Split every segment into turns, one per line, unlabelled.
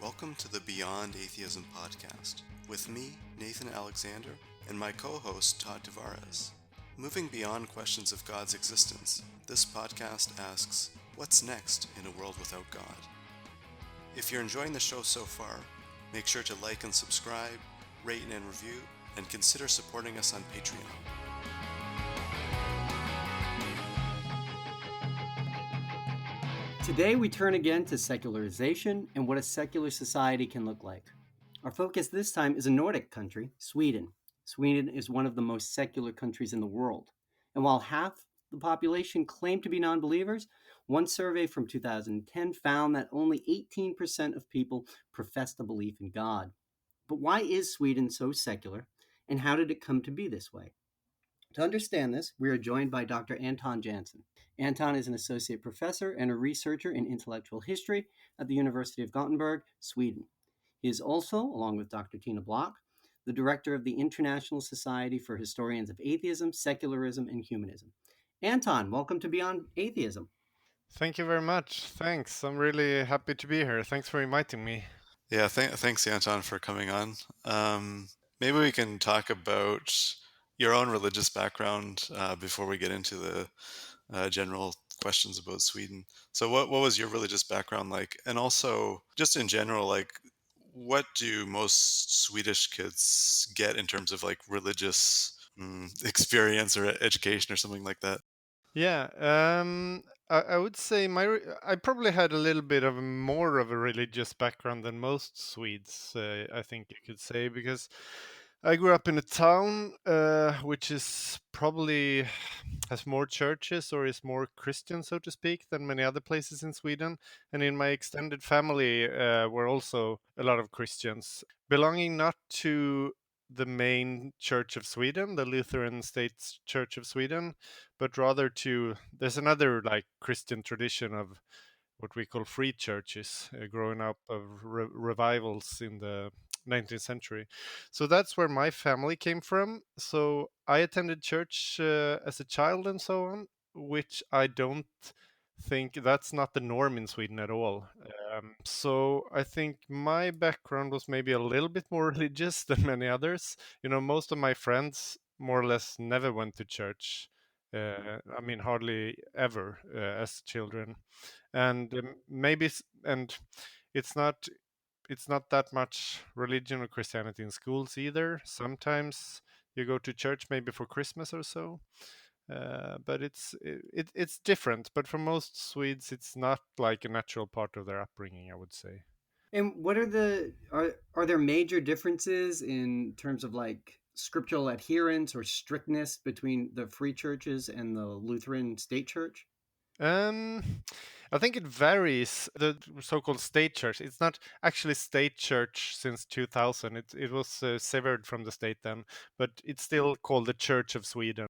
Welcome to the Beyond Atheism podcast with me, Nathan Alexander, and my co-host, Todd Tavares. Moving beyond questions of God's existence, this podcast asks, what's next in a world without God? If you're enjoying the show so far, make sure to like and subscribe, rate and review, and consider supporting us on Patreon.
Today we turn again to secularization and what a secular society can look like. Our focus this time is a Nordic country, Sweden. Sweden is one of the most secular countries in the world. And while half the population claim to be non-believers, one survey from 2010 found that only 18% of people profess a belief in God. But why is Sweden so secular, and how did it come to be this way? To understand this, we are joined by Dr. Anton Jansson. Anton is an associate professor and a researcher in intellectual history at the University of Gothenburg, Sweden. He is also, along with Dr. Tina Block, the director of the International Society for Historians of Atheism, Secularism, and Humanism. Anton, welcome to Beyond Atheism.
Thank you very much. Thanks. I'm really happy to be here. Thanks for inviting me.
Yeah, thanks, Anton, for coming on. Maybe we can talk about your own religious background before we get into the general questions about Sweden. So what was your religious background like? And also, just in general, like, what do most Swedish kids get in terms of like religious experience or education or something like that?
Yeah, I would say I probably had a little bit of more of a religious background than most Swedes. I think you could say, because I grew up in a town which is probably has more churches or is more Christian, so to speak, than many other places in Sweden. And in my extended family were also a lot of Christians, belonging not to the main church of Sweden, the Lutheran State Church of Sweden, but rather to there's another like Christian tradition of what we call free churches, growing up of revivals in the 19th century. So that's where my family came from. So I attended church as a child and so on, which I don't think that's not the norm in Sweden at all. So I think my background was maybe a little bit more religious than many others. You know, most of my friends more or less never went to church. I mean, hardly ever as children, and and it's not it's not that much religion or Christianity in schools either. Sometimes you go to church maybe for Christmas or so, but it's different. But for most Swedes, it's not like a natural part of their upbringing, I would say.
And what are there major differences in terms of like scriptural adherence or strictness between the free churches and the Lutheran state church?
Um, I think it varies. The so-called state church. It's not actually state church since 2000. It was severed from the state then, but it's still called the Church of Sweden.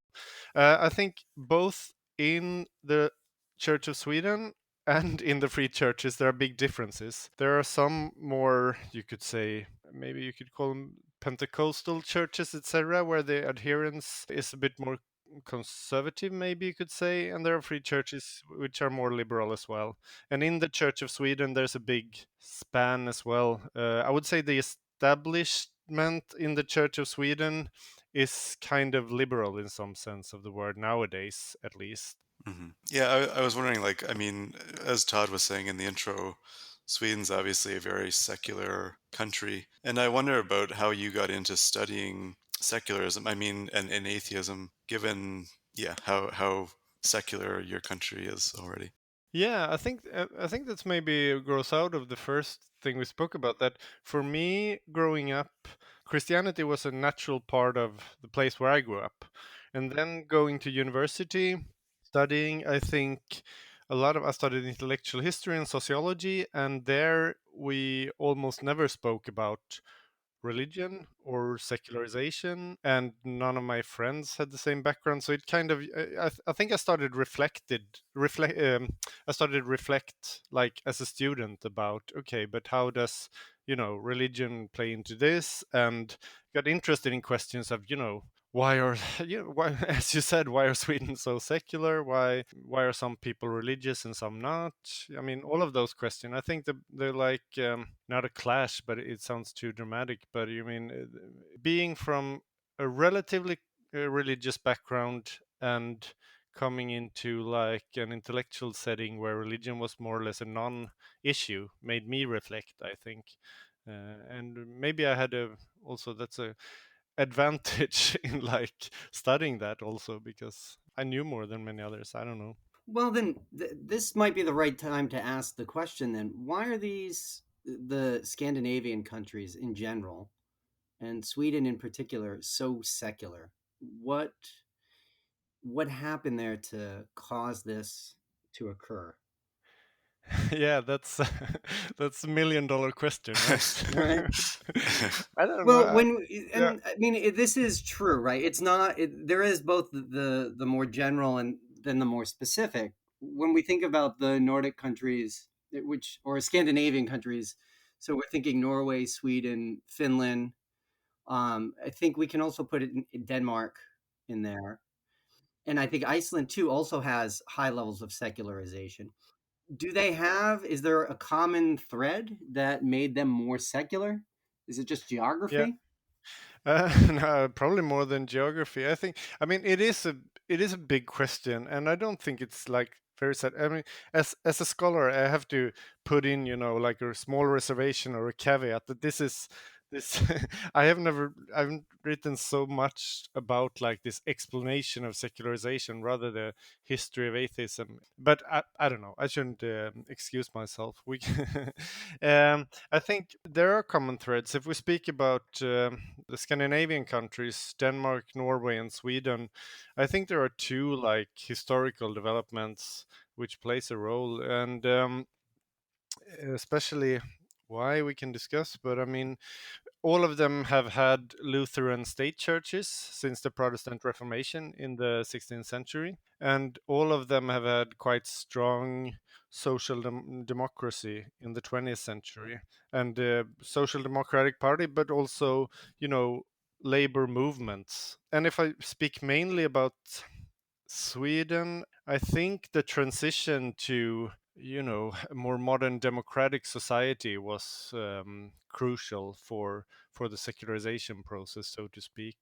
I think both in the Church of Sweden and in the free churches there are big differences. There are some more, you could say, maybe you could call them Pentecostal churches, etc., where the adherence is a bit more conservative, maybe you could say, and there are free churches which are more liberal as well. And in the Church of Sweden there's a big span as well. I would say the establishment in the Church of Sweden is kind of liberal in some sense of the word nowadays, at least.
Mm-hmm. Yeah, I was wondering, like, I mean, as Todd was saying in the intro, Sweden's obviously a very secular country. And I wonder about how you got into studying secularism, I mean, and atheism, given, yeah, how secular your country is already.
Yeah, I think that's maybe grows out of the first thing we spoke about. That for me, growing up, Christianity was a natural part of the place where I grew up, and then going to university, studying. I think I studied intellectual history and sociology, and there we almost never spoke about religion or secularization, and none of my friends had the same background, so it kind of I think I started reflect like as a student about, okay, but how does, you know, religion play into this, and got interested in questions of, you know, why are why, as you said, why are Sweden so secular? Why are some people religious and some not? I mean, all of those questions. I think they're like not a clash, but it sounds too dramatic. But you mean being from a relatively religious background and coming into like an intellectual setting where religion was more or less a non-issue made me reflect, I think. And maybe I had a also that's a advantage in like studying that also because I knew more than many others. I don't know.
Well, then this might be the right time to ask the question then. Why are these the Scandinavian countries in general and Sweden in particular so secular? What what happened there to cause this to occur?
Yeah, that's that's $1 million question, right?
Right.
I don't know.
Well, when
Yeah,
and I mean this is true, right? It's not. There is both the more general and then the more specific. When we think about the Nordic countries, which or Scandinavian countries, so we're thinking Norway, Sweden, Finland. I think we can also put it in Denmark in there, and I think Iceland too also has high levels of secularization. Do they have? Is there a common thread that made them more secular? Is it just
yeah.
geography?
No, probably more than geography. I think. I mean, it is a big question, and I don't think it's like very set. I mean, as a scholar, I have to put in, like a small reservation or a caveat that this. I have never. I haven't written so much about like this explanation of secularization, rather the history of atheism. But I don't know. I shouldn't excuse myself. We. I think there are common threads. If we speak about the Scandinavian countries, Denmark, Norway, and Sweden, I think there are two like historical developments which plays a role, and especially why we can discuss. But I mean, all of them have had Lutheran state churches since the Protestant Reformation in the 16th century, and all of them have had quite strong social democracy in the 20th century, and the Social Democratic Party, but also, labor movements. And if I speak mainly about Sweden, I think the transition to a more modern democratic society was crucial for the secularization process, so to speak,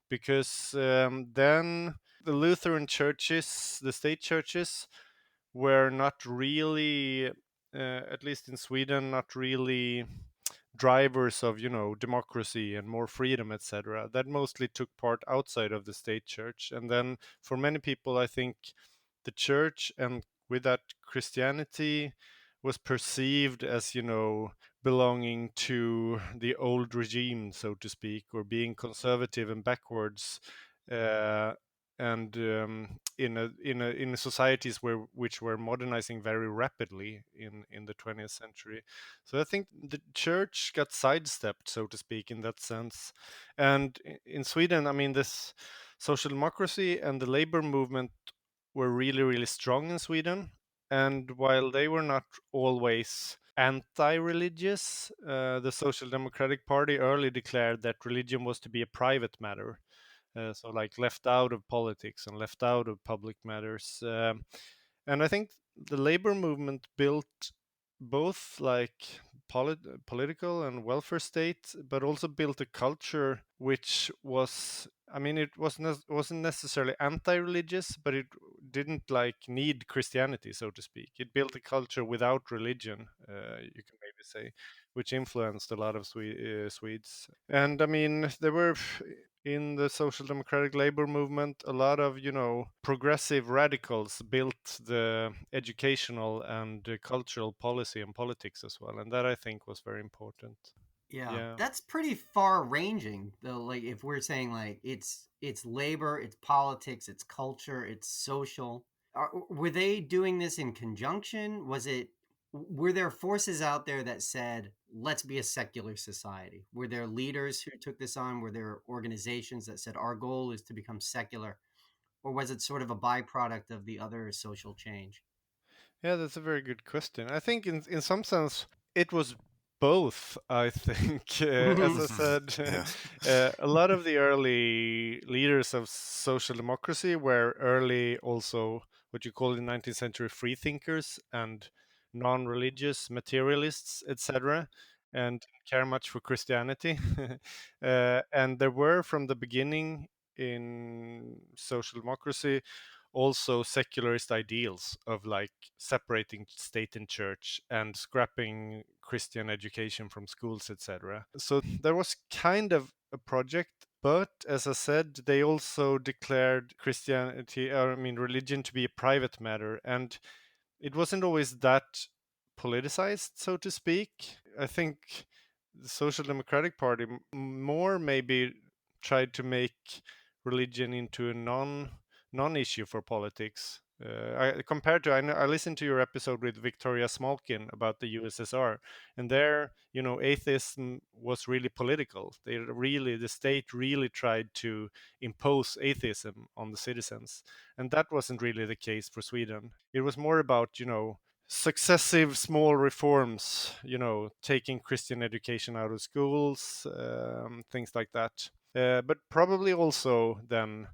because then the Lutheran churches, the state churches, were not really, at least in Sweden, not really drivers of democracy and more freedom, etc. That mostly took part outside of the state church, and then for many people, I think the church and with that Christianity was perceived as belonging to the old regime, so to speak, or being conservative and backwards, uh, and in societies which were modernizing very rapidly in the 20th century. So I think the church got sidestepped, so to speak, in that sense. And in Sweden, I mean, this social democracy and the labor movement were really, really strong in Sweden. And while they were not always anti-religious, the Social Democratic Party early declared that religion was to be a private matter, so like left out of politics and left out of public matters. And I think the labor movement built both like political and welfare state, but also built a culture which was, I mean, it wasn't necessarily anti-religious, but it didn't like need Christianity, so to speak. It built a culture without religion, you can maybe say, which influenced a lot of Swedes. And I mean, there were in the social democratic labor movement a lot of progressive radicals built the educational and cultural policy and politics as well, and that I think was very important.
Yeah,
Yeah.
that's pretty far ranging though. Like if we're saying like it's labor, it's politics, it's culture, it's social. Were they doing this in conjunction? Was it were there forces out there that said let's be a secular society? Were there leaders who took this on? Were there organizations that said our goal is to become secular? Or was it sort of a byproduct of the other social change?
Yeah, that's a very good question. I think in some sense it was both, I think. As I said,
Yeah.
a lot of the early leaders of social democracy were early also what you call in 19th century free thinkers and non-religious materialists, etc., and didn't care much for Christianity. And there were from the beginning in social democracy also secularist ideals of like separating state and church and scrapping Christian education from schools, etc. So there was kind of a project, but as I said, they also declared Christianity, or I mean religion, to be a private matter, and it wasn't always that politicized, so to speak. I think the Social Democratic Party more maybe tried to make religion into a non-issue for politics. Compared to, I listened to your episode with Victoria Smolkin about the USSR, and there, atheism was really political. The state really tried to impose atheism on the citizens, and that wasn't really the case for Sweden. It was more about, successive small reforms, taking Christian education out of schools, things like that. But probably also then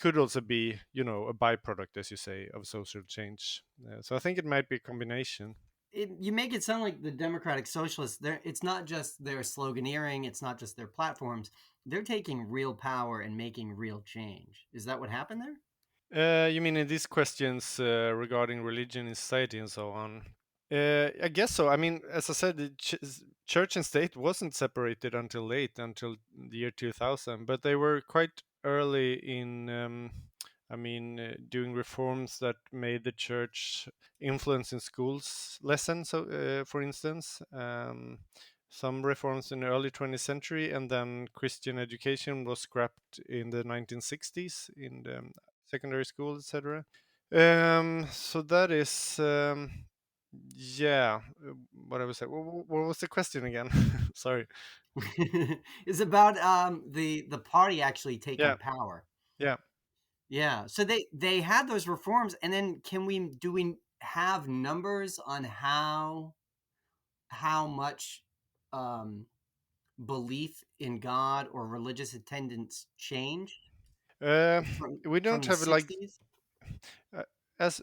could also be, a byproduct, as you say, of social change. So I think it might be a combination.
You make it sound like the Democratic Socialists, it's not just their sloganeering, it's not just their platforms. They're taking real power and making real change. Is that what happened there?
You mean in these questions regarding religion in society and so on? I guess so. I mean, as I said, the church and state wasn't separated until late, until the year 2000, but they were quite early in, doing reforms that made the church influence in schools lessons, so, for instance. Some reforms in the early 20th century, and then Christian education was scrapped in the 1960s in the secondary school, etc. So that is, yeah. What I was saying. What was the question again? Sorry.
It's about the party actually taking
Yeah,
power.
yeah.
Yeah. So they had those reforms, and then do we have numbers on how much um, belief in God or religious attendance changed
Uh,
from
we don't
the
have like
'60s?
uh,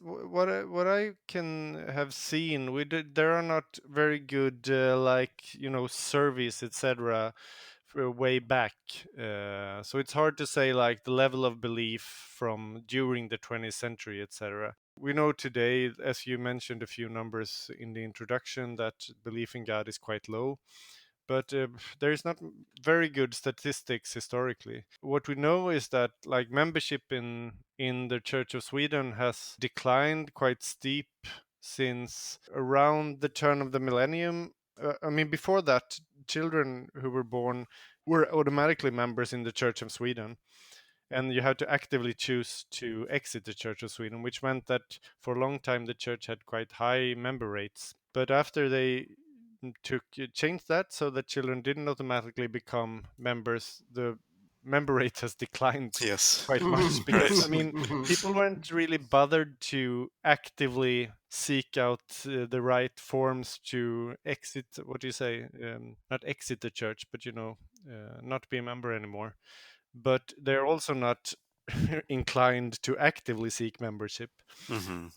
what I can have seen. There are not very good like surveys, etc. Way back. So it's hard to say like the level of belief from during the 20th century, etc. We know today, as you mentioned a few numbers in the introduction, that belief in God is quite low, but there is not very good statistics historically. What we know is that like membership in the Church of Sweden has declined quite steep since around the turn of the millennium. I mean, before that, children who were born were automatically members in the Church of Sweden, and you had to actively choose to exit the Church of Sweden, which meant that for a long time the church had quite high member rates. But after they took changed that so that children didn't automatically become members, the member rate has declined
Yes.
quite much because I
Right.
mean people weren't really bothered to actively seek out the right forms to exit. What do you say? Not exit the church, but not be a member anymore. But they're also not inclined to actively seek membership.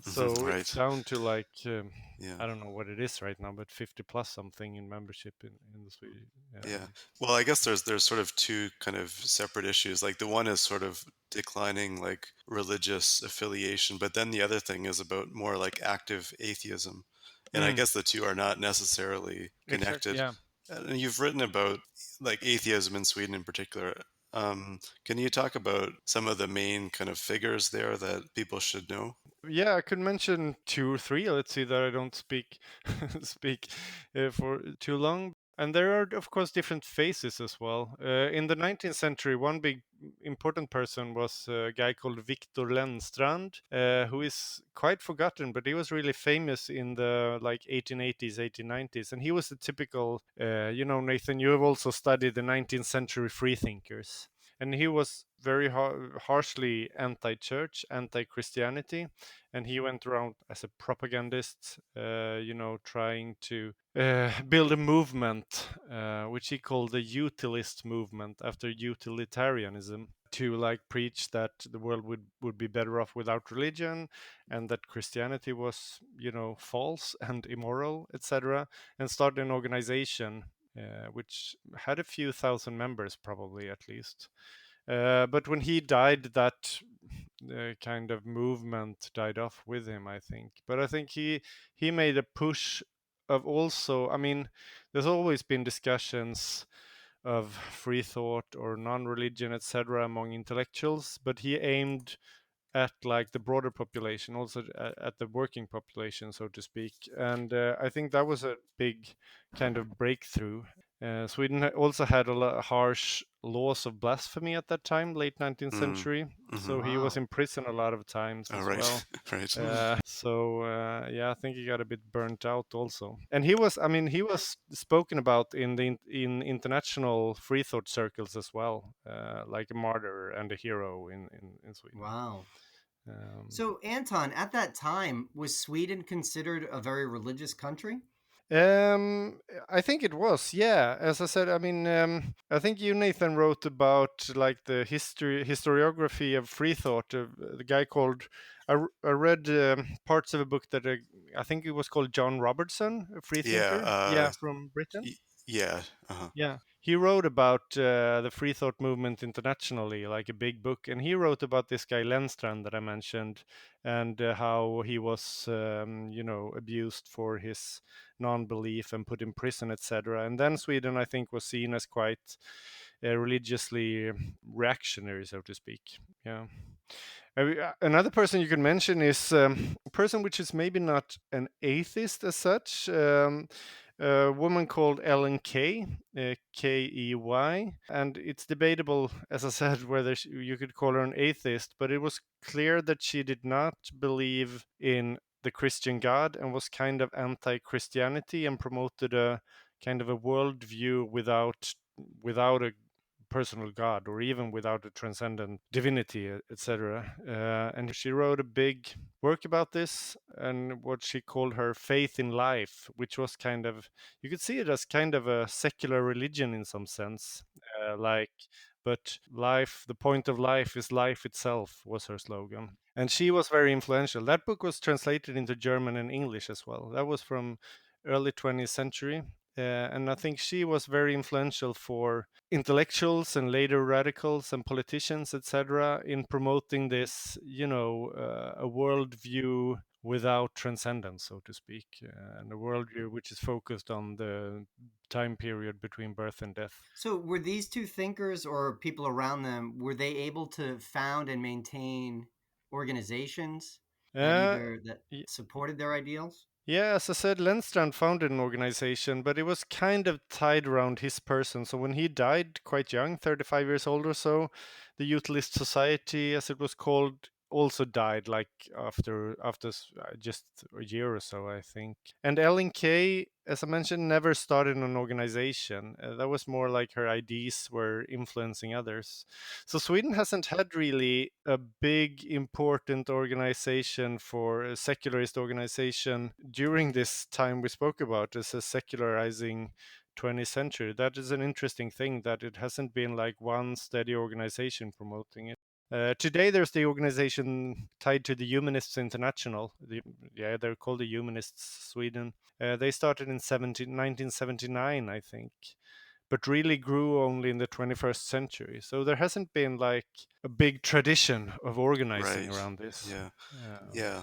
So it's
Right.
down to like
Yeah.
I don't know what it is right now, but 50 plus something in membership in the Swedish.
Yeah. Well, I guess there's sort of two kind of separate issues. Like the one is sort of declining like religious affiliation, but then the other thing is about more like active atheism. And I
Mm,
guess the two are not necessarily
exactly.
connected.
Yeah.
And you've written about like atheism in Sweden in particular. Can you talk about some of the main kind of figures there that people should know?
Yeah, I could mention two or three. Let's see that I don't speak speak for too long. And there are, of course, different phases as well. In the 19th century, one big important person was a guy called Victor Lennstrand, who is quite forgotten, but he was really famous in the like 1880s, 1890s, and he was the typical, Nathan, you have also studied the 19th century freethinkers, and he was very harshly anti-church, anti-Christianity, and he went around as a propagandist, trying to build a movement, which he called the utilist movement, after utilitarianism, to like preach that the world would be better off without religion, and that Christianity was, false and immoral, etc., and started an organization which had a few thousand members, probably at least. But when he died, that kind of movement died off with him, I think. But I think he made a push of also. I mean, there's always been discussions of free thought or non-religion, etc., among intellectuals, but he aimed at like the broader population, also at the working population, so to speak. And I think that was a big kind of breakthrough. Sweden also had a lot of harsh laws of blasphemy at that time, late 19th
Mm.
century.
Hmm.
So he was
Wow.
in prison a lot of times
Oh,
as well.
right. Right.
Yeah, I think he got a bit burnt out also. And he was, I mean, he was spoken about in international free thought circles as well, like a martyr and a hero in Sweden.
Wow.
Um,
So, Anton, at that time, was Sweden considered a very religious country?
Um, I think it was, yeah. As I said, I mean, I think you, Nathan, wrote about like the historiography of free thought. The guy called, I read parts of a book that I think it was called John Robertson, a free
Yeah.
thinker. Yeah, from Britain.
Yeah. Uh-huh.
Yeah, he wrote about the free thought movement internationally, like a big book, and he wrote about this guy Lenstrand that I mentioned, and how he was, abused for his non-belief and put in prison, etc. And then Sweden, I think, was seen as quite religiously reactionary, so to speak. Yeah. Another person you could mention is a person which is maybe not an atheist as such. A woman called Ellen Key, Key, and it's debatable, as I said, whether you could call her an atheist, but it was clear that she did not believe in the Christian God and was kind of anti-Christianity and promoted a kind of a worldview without a personal God, or even without a transcendent divinity, etc. And she wrote a big work about this and what she called her faith in life, which was kind of, you could see it as kind of a secular religion in some sense. Like, but life, the point of life is life itself, was her slogan. And she was very influential. That book was translated into German and English as well. That was from early 20th century. And I think she was very influential for intellectuals and later radicals and politicians, etc., in promoting this, a worldview without transcendence, so to speak, and a worldview which is focused on the time period between birth and death.
So, were these two thinkers or people around them, were they able to found and maintain organizations that
Uh,
either that
y-
supported their ideals?
Yeah, as I said, Lenstrand founded an organization, but it was kind of tied around his person. So when he died quite young, 35 years old or so, the Utilist Society, as it was called, also died like after just a year or so, I think. And Ellen Key, as I mentioned, never started an organization. That was more like her ideas were influencing others. So Sweden hasn't had really a big, important organization for a secularist organization during this time we spoke about as a secularizing 20th century. That is an interesting thing, that it hasn't been like one steady organization promoting it. Today, there's the organization tied to the Humanists International. Yeah, they're called the Humanists Sweden. They started in 1979, I think, but really grew only in the 21st century. So there hasn't been like a big tradition of organizing
Right.
around this.
Yeah.
Um,
Yeah.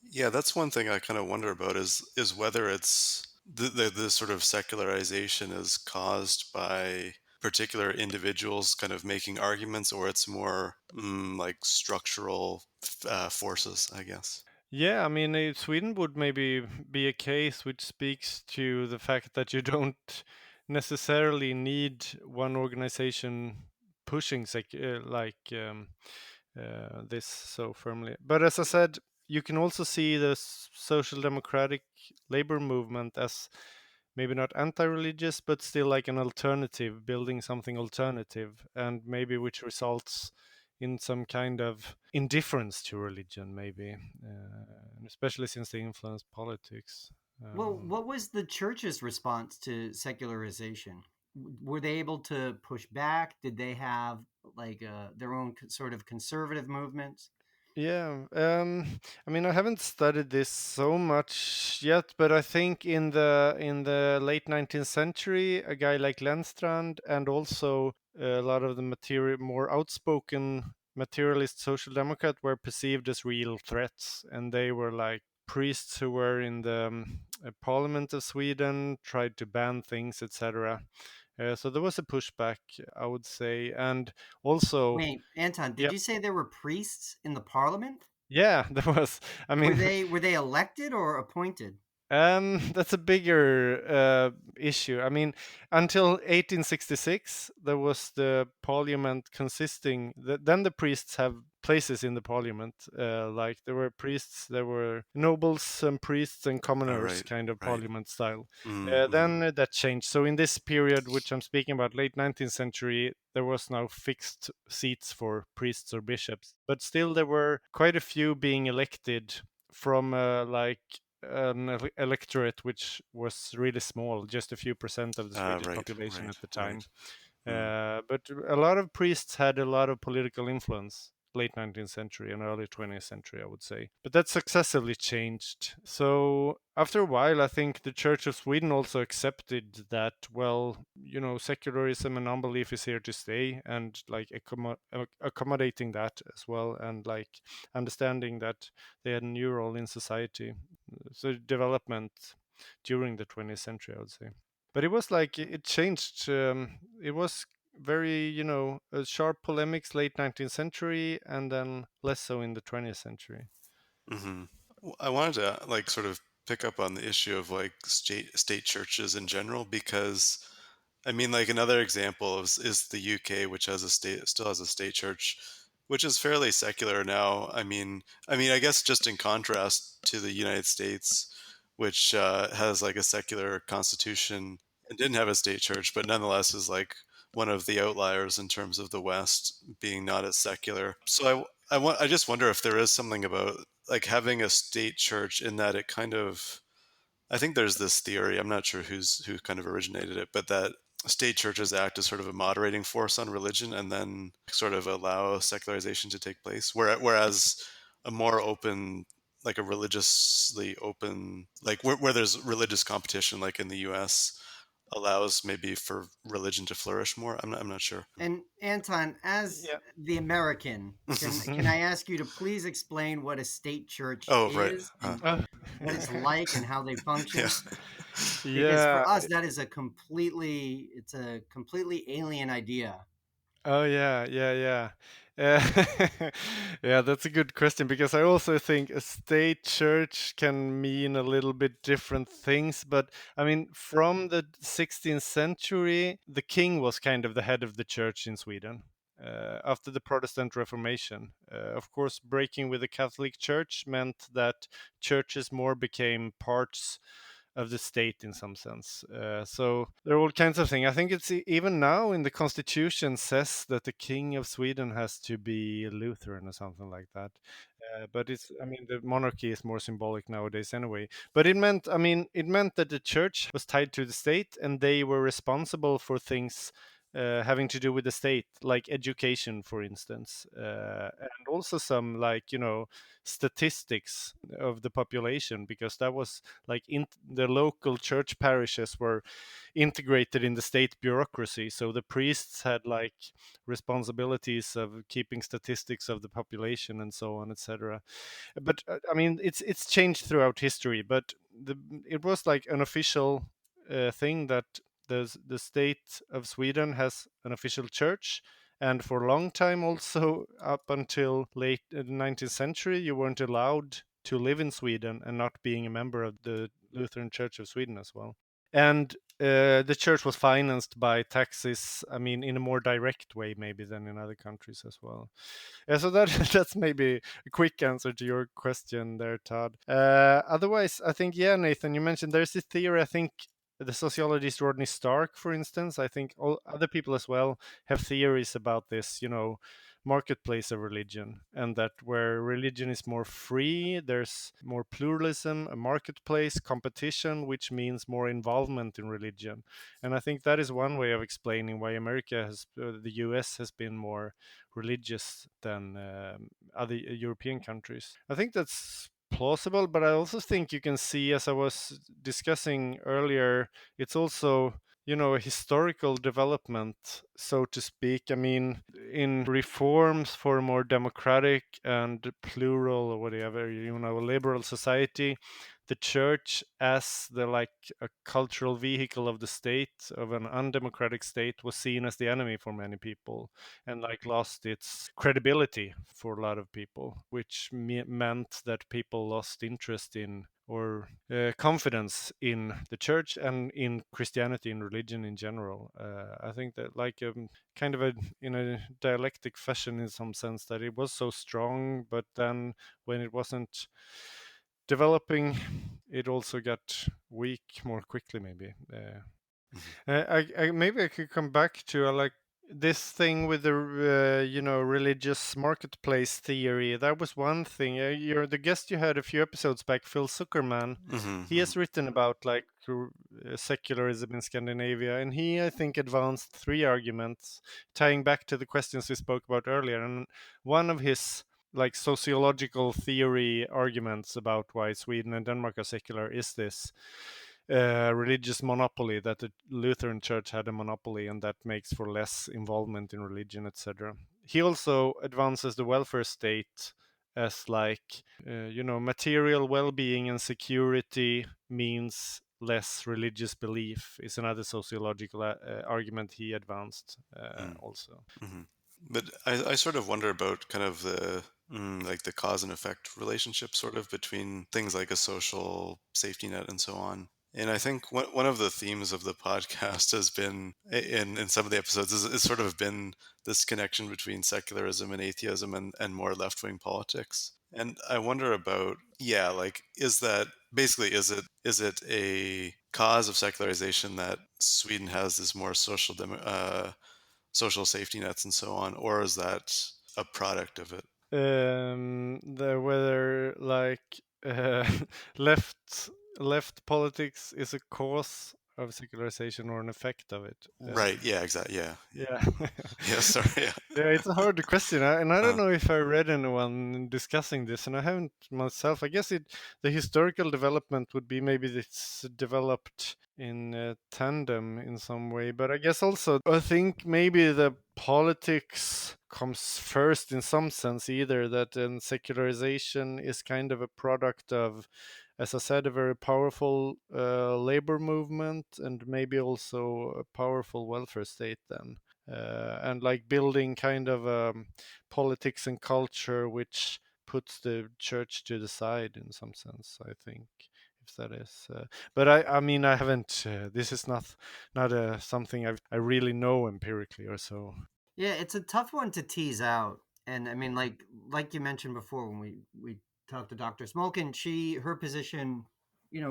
Yeah. That's one thing I kind of wonder about is whether it's the sort of secularization is caused by particular individuals kind of making arguments, or it's more like structural forces, I guess.
Yeah, I mean, Sweden would maybe be a case which speaks to the fact that you don't necessarily need one organization pushing this so firmly. But as I said, you can also see the social democratic labor movement as maybe not anti-religious, but still like an alternative, building something alternative, and maybe which results in some kind of indifference to religion, maybe, especially since they influence politics.
Well, what was the church's response to secularization? Were they able to push back? Did they have like their own sort of conservative movements?
Yeah, I mean, I haven't studied this so much yet, but I think in the late 19th century, a guy like Lenstrand and also a lot of the more outspoken materialist social democrat were perceived as real threats, and they were like priests who were in the parliament of Sweden, tried to ban things, etc. So there was a pushback, I would say, and also,
Wait, Anton, did
yeah,
you say there were priests in the parliament?
yeah, there was. I
Were
mean,
they elected or appointed?
that's a bigger issue. I mean, until 1866, there was the parliament consisting. Then the priests have places in the parliament. Like there were priests, there were nobles and priests and
Oh,
commoners,
right,
kind of
right.
parliament style.
Mm-hmm.
Then that changed. So in this period, which I'm speaking about, late 19th century, there was now fixed seats for priests or bishops, but still there were quite a few being elected from like an electorate which was really small, just a few percent of the Swedish
Right,
population
right,
at the time.
right. Mm.
But a lot of priests had a lot of political influence late 19th century and early 20th century, I would say. But that successively changed. So after a while, I think the Church of Sweden also accepted that, well, you know, secularism and unbelief is here to stay, and like accommodating that as well, and like understanding that they had a new role in society. So development during the 20th century, I would say. But it was like it changed. It was very, you know, sharp polemics late 19th century, and then less so in the 20th century.
Hmm. I wanted to like sort of pick up on the issue of like state churches in general because I mean like another example is the UK, which has a state still has a state church, which is fairly secular now. I mean I guess just in contrast to the United States, which has like a secular constitution and didn't have a state church, but nonetheless is like one of the outliers in terms of the West being not as secular. So I just wonder if there is something about like having a state church in that it kind of I think there's this theory, I'm not sure who kind of originated it, but that state churches act as sort of a moderating force on religion and then sort of allow secularization to take place. Whereas a more open, like a religiously open, like where there's religious competition, like in the US, allows maybe for religion to flourish more. I'm not sure.
And Anton, as
Yeah.
the American, can I ask you to please explain what a state church
Oh, right.
is and
Uh,
what it's like and how they
Yeah.
function? Because
yeah.
for us, that is it's a completely alien idea.
Oh yeah, yeah, yeah. Yeah, that's a good question because I also think a state church can mean a little bit different things. But I mean, from the 16th century, the king was kind of the head of the church in Sweden. After the Protestant Reformation, of course, breaking with the Catholic Church meant that churches more became parts of the state in some sense. So there are all kinds of things. I think it's even now in the constitution says that the king of Sweden has to be Lutheran or something like that. But it's, I mean, the monarchy is more symbolic nowadays anyway. But it meant, I mean, it meant that the church was tied to the state and they were responsible for things having to do with the state, like education, for instance, and also some, like, you know, statistics of the population, because that was like in the local church parishes were integrated in the state bureaucracy. So the priests had like responsibilities of keeping statistics of the population and so on, etc. But I mean, it's changed throughout history. But it was like an official thing that the state of Sweden has an official church, and for a long time also up until late 19th century you weren't allowed to live in Sweden and not being a member of the Lutheran Church of Sweden as well. And the church was financed by taxes, I mean, in a more direct way maybe than in other countries as well. Yeah, so that that's maybe a quick answer to your question there, Todd. Otherwise, I think, yeah, Nathan, you mentioned there's this theory. I think the sociologist Rodney Stark, for instance, I think all other people as well have theories about this. You know, marketplace of religion, and that where religion is more free, there's more pluralism, a marketplace, competition, which means more involvement in religion. And I think that is one way of explaining why the US has been more religious than other European countries. I think that's plausible, but I also think you can see, as I was discussing earlier, it's also a historical development, so to speak. I mean, in reforms for a more democratic and plural, or whatever, liberal society, the church, as the like a cultural vehicle of the state, of an undemocratic state, was seen as the enemy for many people, and like lost its credibility for a lot of people, which meant that people lost interest in, or confidence in, the church and in Christianity and religion in general. I think that, like, kind of in a dialectic fashion, in some sense, that it was so strong, but then when it wasn't developing, it also got weak more quickly, maybe. Maybe I could come back to like this thing with the religious marketplace theory. That was one thing. You're the guest you had a few episodes back, Phil Zuckerman. He has written about like secularism in Scandinavia, and he, I think, advanced three arguments tying back to the questions we spoke about earlier. And one of his like sociological theory arguments about why Sweden and Denmark are secular is this religious monopoly, that the Lutheran Church had a monopoly, and that makes for less involvement in religion, etc. He also advances the welfare state as like material well-being and security means less religious belief, is another sociological argument he advanced also.
But I sort of wonder about kind of the like the cause and effect relationship sort of between things like a social safety net and so on. And I think one of the themes of the podcast has been in some of the episodes is sort of been this connection between secularism and atheism and more left-wing politics. And I wonder about, yeah, like, is that basically, is it a cause of secularization that Sweden has this more social safety nets and so on, or is that a product of it?
Whether like left left politics is a cause of secularization or an effect of it.
Right. Yeah. Exactly. Yeah.
Yeah.
Yeah. Sorry. Yeah.
Yeah, it's a hard question, and I don't
Uh,
know if I read anyone discussing this, and I haven't myself. I guess the historical development would be maybe it's developed in tandem in some way, but I guess also I think maybe the politics comes first in some sense, either that secularization is kind of a product of, as I said, a very powerful labor movement, and maybe also a powerful welfare state then. And like building kind of politics and culture which puts the church to the side in some sense, I think, if that is. But I mean, I haven't. This is not something I really know empirically or so.
Yeah, it's a tough one to tease out. And I mean, like you mentioned before when we talked to Dr. Smolkin, her position,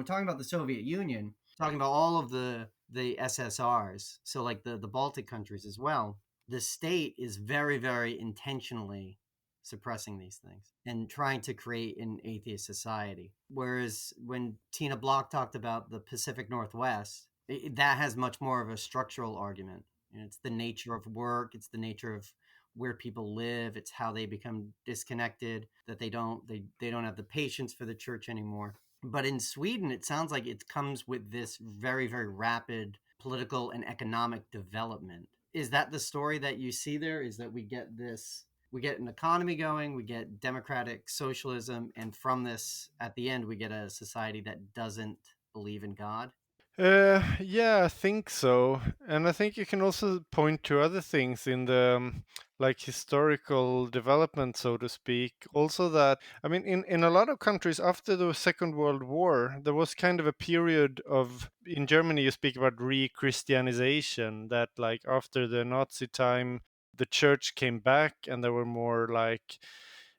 talking about the Soviet Union, talking about all of the SSRs, so like the Baltic countries as well. The state is very, very intentionally suppressing these things and trying to create an atheist society. Whereas when Tina Block talked about the Pacific Northwest, that has much more of a structural argument. It's the nature of work, it's the nature of where people live, it's how they become disconnected, that they don't have the patience for the church anymore. But in Sweden, it sounds like it comes with this very, very rapid political and economic development. Is that the story that you see there? Is that we get an economy going, we get democratic socialism, and from this, at the end, we get a society that doesn't believe in God?
Yeah, I think so. And I think you can also point to other things in the like historical development, so to speak. Also, that I mean, in a lot of countries after the Second World War, there was kind of a period of, in Germany, you speak about re-Christianization, that like after the Nazi time, the church came back, and there were more like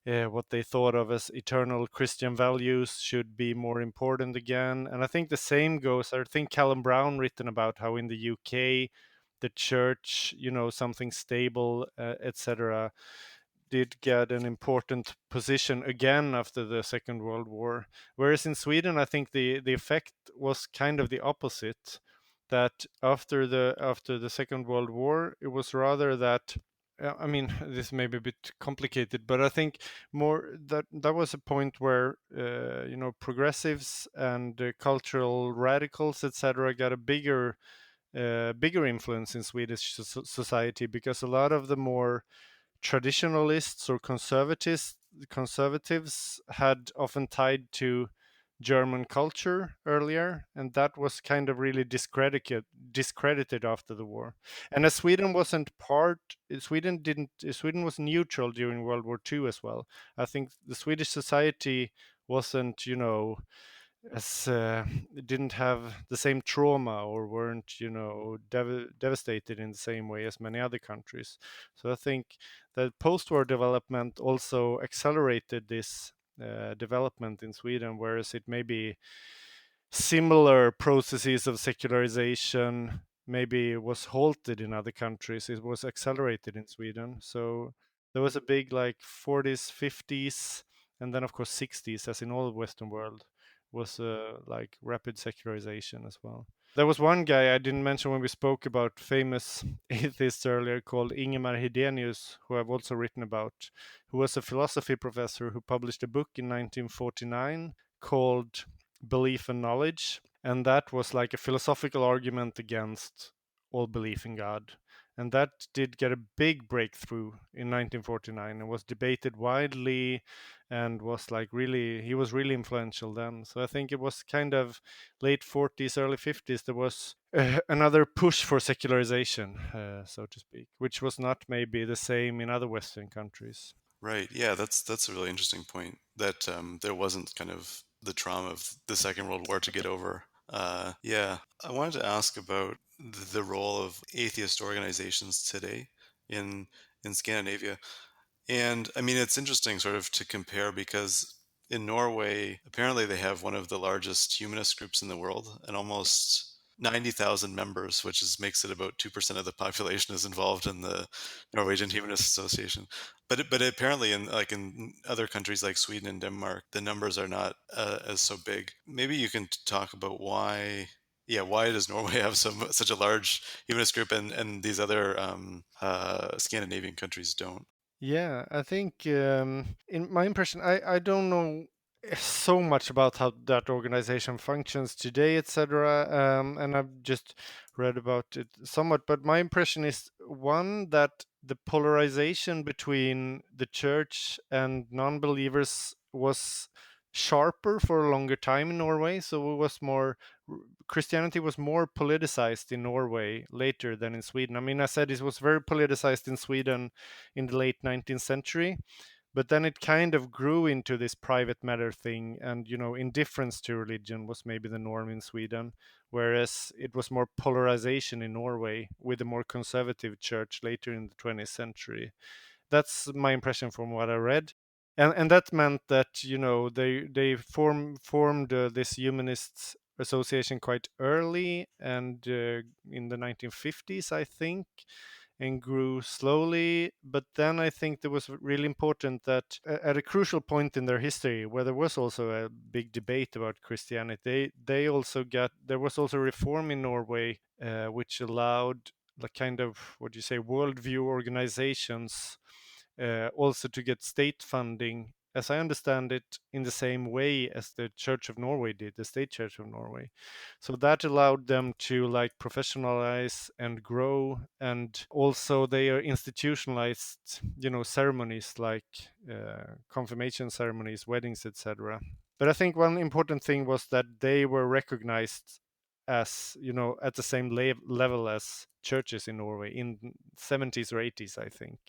what they thought of as eternal Christian values should be more important again. And I think the same goes, I think Callum Brown written about how in the UK, the church, something stable, etc., did get an important position again after the Second World War. Whereas in Sweden, I think the effect was kind of the opposite. That after the Second World War, it was rather that I mean, this may be a bit complicated, but I think more that was a point where progressives and cultural radicals, etc., got a bigger influence in Swedish society, because a lot of the more traditionalists or conservatives had often tied to German culture earlier, and that was kind of really discredited after the war. And as Sweden wasn't part, Sweden was neutral during World War II as well. I think the Swedish society wasn't, as didn't have the same trauma, or weren't devastated in the same way as many other countries. So I think that post-war development also accelerated this development in Sweden, whereas it may be similar processes of secularization maybe was halted in other countries, it was accelerated in Sweden. So there was a big like 40s, 50s, and then of course 60s, as in all the Western world, was like rapid secularization as well. There was one guy I didn't mention when we spoke about famous atheists earlier, called Ingemar Hedenius, who I've also written about, who was a philosophy professor who published a book in 1949 called Belief and Knowledge. And that was like a philosophical argument against all belief in God. And that did get a big breakthrough in 1949 and was debated widely, and was like really, he was really influential then. So I think it was kind of late 40s, early 50s, there was another push for secularization, so to speak, which was not maybe the same in other Western countries.
Right. Yeah, that's a really interesting point. That there wasn't kind of the trauma of the Second World War to get over. Yeah, I wanted to ask about the role of atheist organizations today in Scandinavia. And I mean, it's interesting sort of to compare, because in Norway, apparently they have one of the largest humanist groups in the world, and almost 90,000 members, which makes it about 2% of the population is involved in the Norwegian Humanist Association. But apparently in other countries like Sweden and Denmark, the numbers are not as so big. Maybe you can talk about why. Yeah, why does Norway have such a large humanist group, and these other Scandinavian countries don't?
Yeah, I think in my impression, I don't know so much about how that organization functions today, etc. And I've just read about it somewhat, but my impression is one, that the polarization between the church and non-believers was sharper for a longer time in Norway. So it was more, Christianity was more politicized in Norway later than in Sweden. I mean, I said it was very politicized in Sweden in the late 19th century, but then it kind of grew into this private matter thing, and indifference to religion was maybe the norm in Sweden, whereas it was more polarization in Norway with a more conservative church later in the 20th century. That's my impression from what I read. And that meant that they formed this humanist association quite early, and in the 1950s, I think, and grew slowly. But then I think there was really important that at a crucial point in their history, where there was also a big debate about Christianity, they also got, there was also reform in Norway, which allowed like kind of, what do you say, worldview organizations also to get state funding, as I understand it, in the same way as the Church of Norway did, the State Church of Norway. So that allowed them to like professionalize and grow, and also they are institutionalized, ceremonies like confirmation ceremonies, weddings, etc. But I think one important thing was that they were recognized as, at the same level as churches in Norway in 70s or 80s, I think,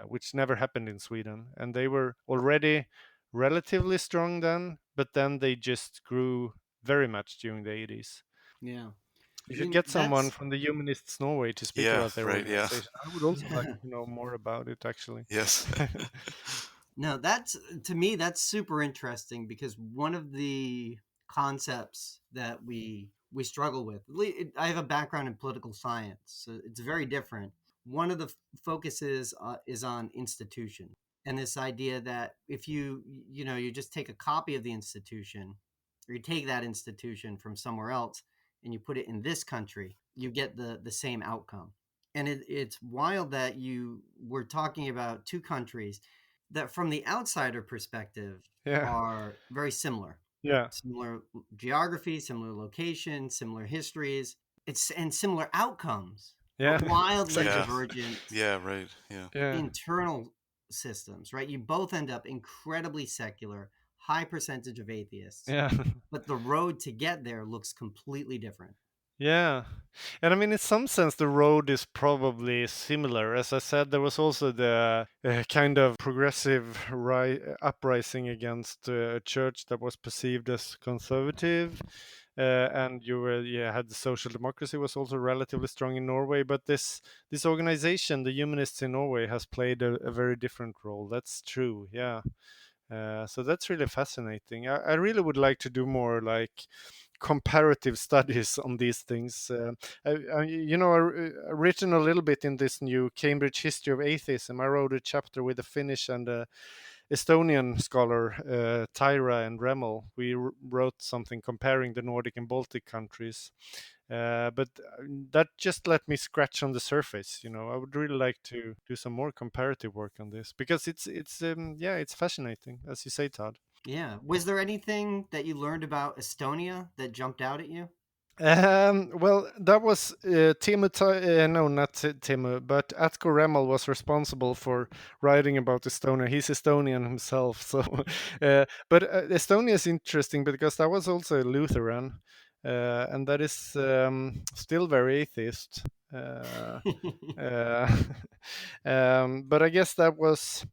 which never happened in Sweden. And they were already relatively strong then, but then they just grew very much during the 80s.
Yeah.
You
I
should
mean,
get someone from the Humanists Norway to speak
Yeah,
about their
right. Yeah.
organization. I would also like to know more about it, actually.
Yes.
no, that's, to me, that's super interesting, because one of the concepts that we struggle with, I have a background in political science, so it's very different. One of the focuses is on institution. and this idea that if you just take a copy of the institution, or you take that institution from somewhere else and you put it in this country, you get the same outcome. And it's wild that you were talking about two countries that from the outsider perspective
Yeah.
are very similar.
Yeah.
Similar geography, similar location, similar histories, and similar outcomes,
Yeah.
but wildly
Yeah.
Exactly.
divergent
Yeah, right. Yeah.
Yeah.
internal systems, right? You both end up incredibly secular, high percentage of atheists,
Yeah.
but the road to get there looks completely different.
Yeah. And I mean, in some sense, the road is probably similar. As I said, there was also the kind of progressive uprising against a church that was perceived as conservative. And you had the social democracy was also relatively strong in Norway. But this organization, the humanists in Norway, has played a very different role. That's true. Yeah. So that's really fascinating. I really would like to do more like comparative studies on these things. I've written a little bit in this new Cambridge History of Atheism. I wrote a chapter with a Finnish and a Estonian scholar, Tyra and Remel. We wrote something comparing the Nordic and Baltic countries. But that just let me scratch on the surface. I would really like to do some more comparative work on this because it's fascinating, as you say, Todd.
Yeah. Was there anything that you learned about Estonia that jumped out at you?
Well, that was Timu. No, not Timu, but Atko Remel was responsible for writing about Estonia. He's Estonian himself, so. But Estonia is interesting because that was also a Lutheran, and that is still very atheist. Uh, but I guess that was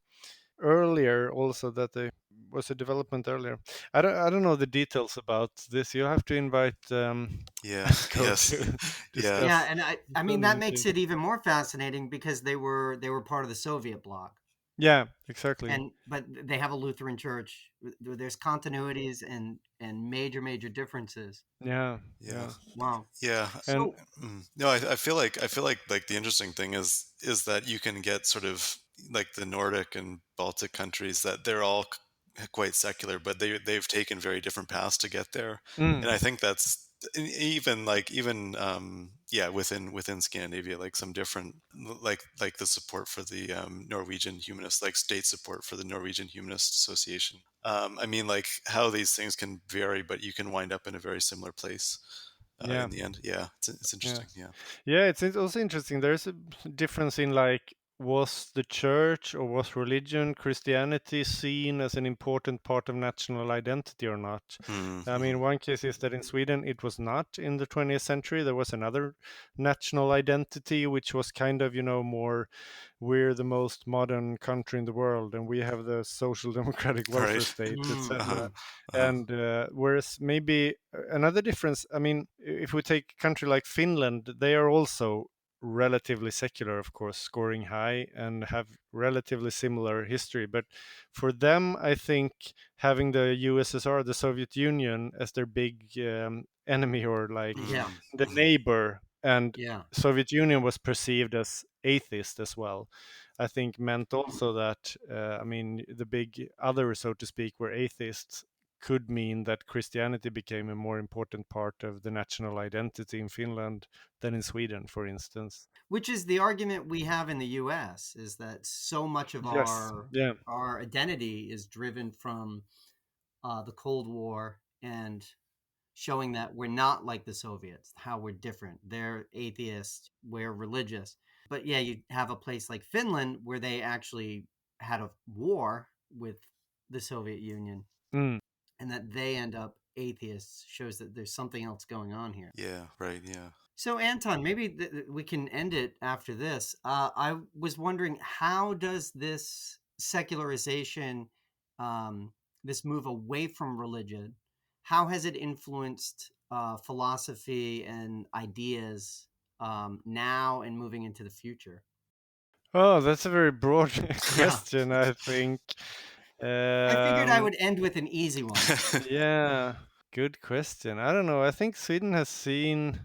earlier also that they was a development earlier. I don't know the details about this. You have to invite
Yeah.
Atco
Yes.
to
Yeah.
Yeah,
discuss
and I mean that
Estonian
makes
too.
it even more fascinating because they were part of the Soviet bloc.
Yeah, exactly.
And but they have a Lutheran church. There's continuities and major differences.
Yeah,
Yeah.
yeah,
Wow.
Yeah.
and
So
No, I feel like the interesting thing is that you can get sort of like the Nordic and Baltic countries that they're all quite secular, but they've taken very different paths to get there, and I
mm,
think that's even yeah, within Scandinavia, like some different like the support for the Norwegian humanists, like state support for the Norwegian Humanist Association. I mean, like how these things can vary, but you can wind up in a very similar place
yeah,
in the end. Yeah, it's
yeah.
interesting. Yeah.
Yeah, it's also interesting. There's a difference in like was the church or was religion, Christianity seen as an important part of national identity or not? I
Mm-hmm.
mean, one case is that in Sweden it was not in the 20th century. There was another national identity which was kind of, more we're the most modern country in the world and we have the social democratic welfare
Right.
state,
Uh-huh.
etc.
Uh-huh.
And whereas maybe another difference, I mean, if we take a country like Finland, they are also relatively secular, of course, scoring high and have relatively similar history. But for them, I think having the USSR, the Soviet Union, as their big enemy or like
yeah,
the
Mm-hmm.
neighbor, and
yeah.
Soviet Union was perceived as atheist as well. I think meant also that I mean the big other, so to speak, were atheists could mean that Christianity became a more important part of the national identity in Finland than in Sweden, for instance.
Which is the argument we have in the US is that so much of
Yes.
our
Yeah.
our identity is driven from the Cold War and showing that we're not like the Soviets, how we're different. They're atheist, we're religious. But yeah, you have a place like Finland where they actually had a war with the Soviet Union
Mm.
and that they end up atheists shows that there's something else going on here.
Yeah. Right. Yeah.
So Anton, maybe we can end it after this. I was wondering, how does this secularization, um, this move away from religion, how has it influenced philosophy and ideas now and moving into the future?
Oh, that's a very broad
Yeah,
question, I think.
I figured I
Um,
would end with an easy one.
yeah, good question. I don't know. I think Sweden has seen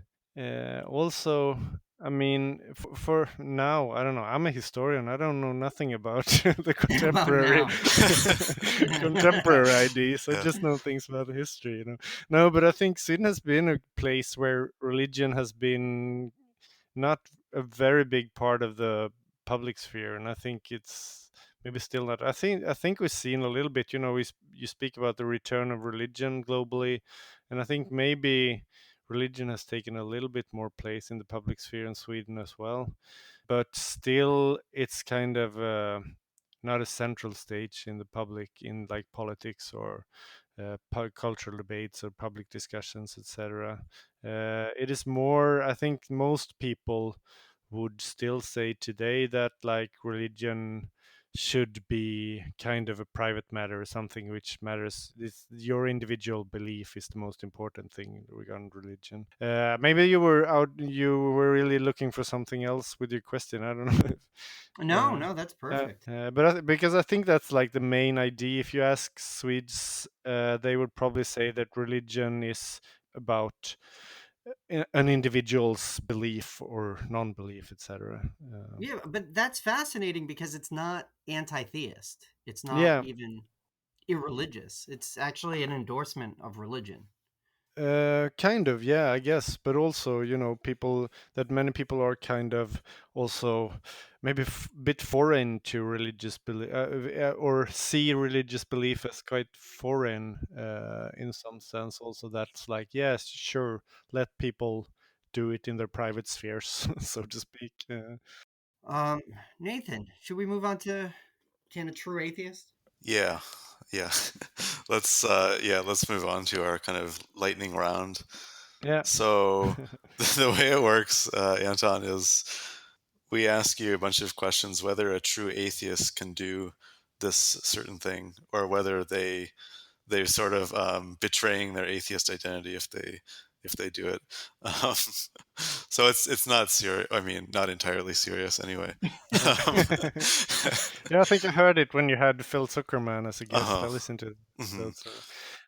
also. I mean, for now, I don't know. I'm a historian. I don't know nothing about the
About
contemporary
now.
contemporary ideas. I
Yeah.
just know things about history, No, but I think Sweden has been a place where religion has been not a very big part of the public sphere, and I think it's maybe still not. I think we've seen a little bit. You speak about the return of religion globally, and I think maybe religion has taken a little bit more place in the public sphere in Sweden as well. But still, it's kind of not a central stage in the public in like politics or cultural debates or public discussions, etc. It is more, I think, most people would still say today that like religion should be kind of a private matter, something which matters. Your individual belief is the most important thing regarding religion. Maybe you were really looking for something else with your question. I don't know.
No, no, that's perfect.
Because I think that's like the main idea. If you ask Swedes, they would probably say that religion is about an individual's belief or non-belief, etc.
Yeah, but that's fascinating because it's not anti-theist. It's not
Yeah,
even irreligious. It's actually an endorsement of religion.
kind of, yeah, I guess. But also, people that many people are kind of also maybe bit foreign to religious belief, or see religious belief as quite foreign in some sense. Also, that's like, yes, sure, let people do it in their private spheres, so to speak.
Um, Nathan, should we move on to can a true atheist?
Yeah. Yeah. Let's move on to our kind of lightning round.
Yeah.
So the way it works, Anton, is we ask you a bunch of questions whether a true atheist can do this certain thing, or whether they're sort of betraying their atheist identity if they do it. Um, so it's not serious. I mean, not entirely serious anyway. Um,
Yeah, I think I heard it when you had Phil Zuckerman as a guest.
uh-huh.
I listened to the
Hmm.
episode. So,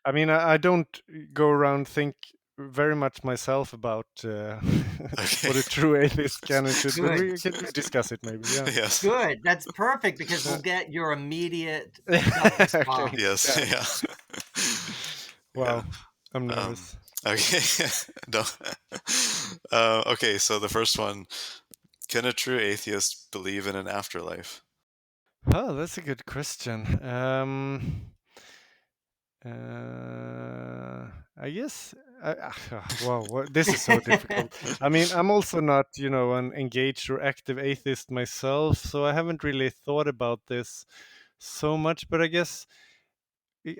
I mean, I don't go around think very much myself about
Okay.
what a true atheist can and should, but
Good.
we can discuss it maybe. Yeah.
Yes.
Good. That's perfect because
Uh,
we'll get your immediate gut
okay.
response.
Yes.
Yeah.
Yeah. Yeah.
Wow. I'm
Um,
nervous.
okay. No. Okay. So the first one: can a true atheist believe in an afterlife?
Oh, that's a good question. I guess. Wow, this is so difficult. I mean, I'm also not, an engaged or active atheist myself, so I haven't really thought about this so much. But I guess it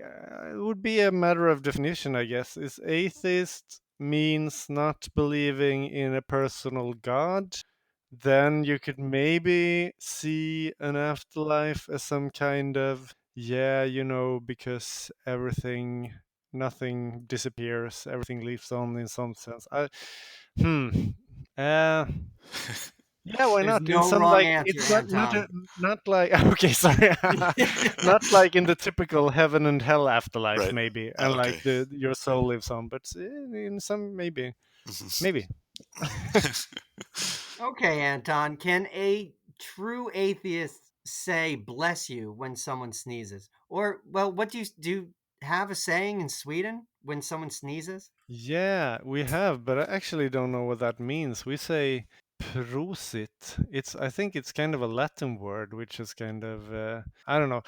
would be a matter of definition. I guess is atheist means not believing in a personal God. Then you could maybe see an afterlife as some kind of, yeah, because nothing disappears, everything lives on in some sense. Hmm, uh, yeah, why
There's
not? In
no
some
wrong
like
answer,
it's not
Anton.
not like okay, sorry, not like in the typical heaven and hell afterlife,
Right.
maybe, and like
Okay.
the your soul lives on, but in some maybe.
Okay, Anton. Can a true atheist say bless you when someone sneezes? Or, well, what do you have a saying in Sweden when someone sneezes?
Yeah, we have, but I actually don't know what that means. We say prosit. I think it's kind of a Latin word, which is kind of, I don't know.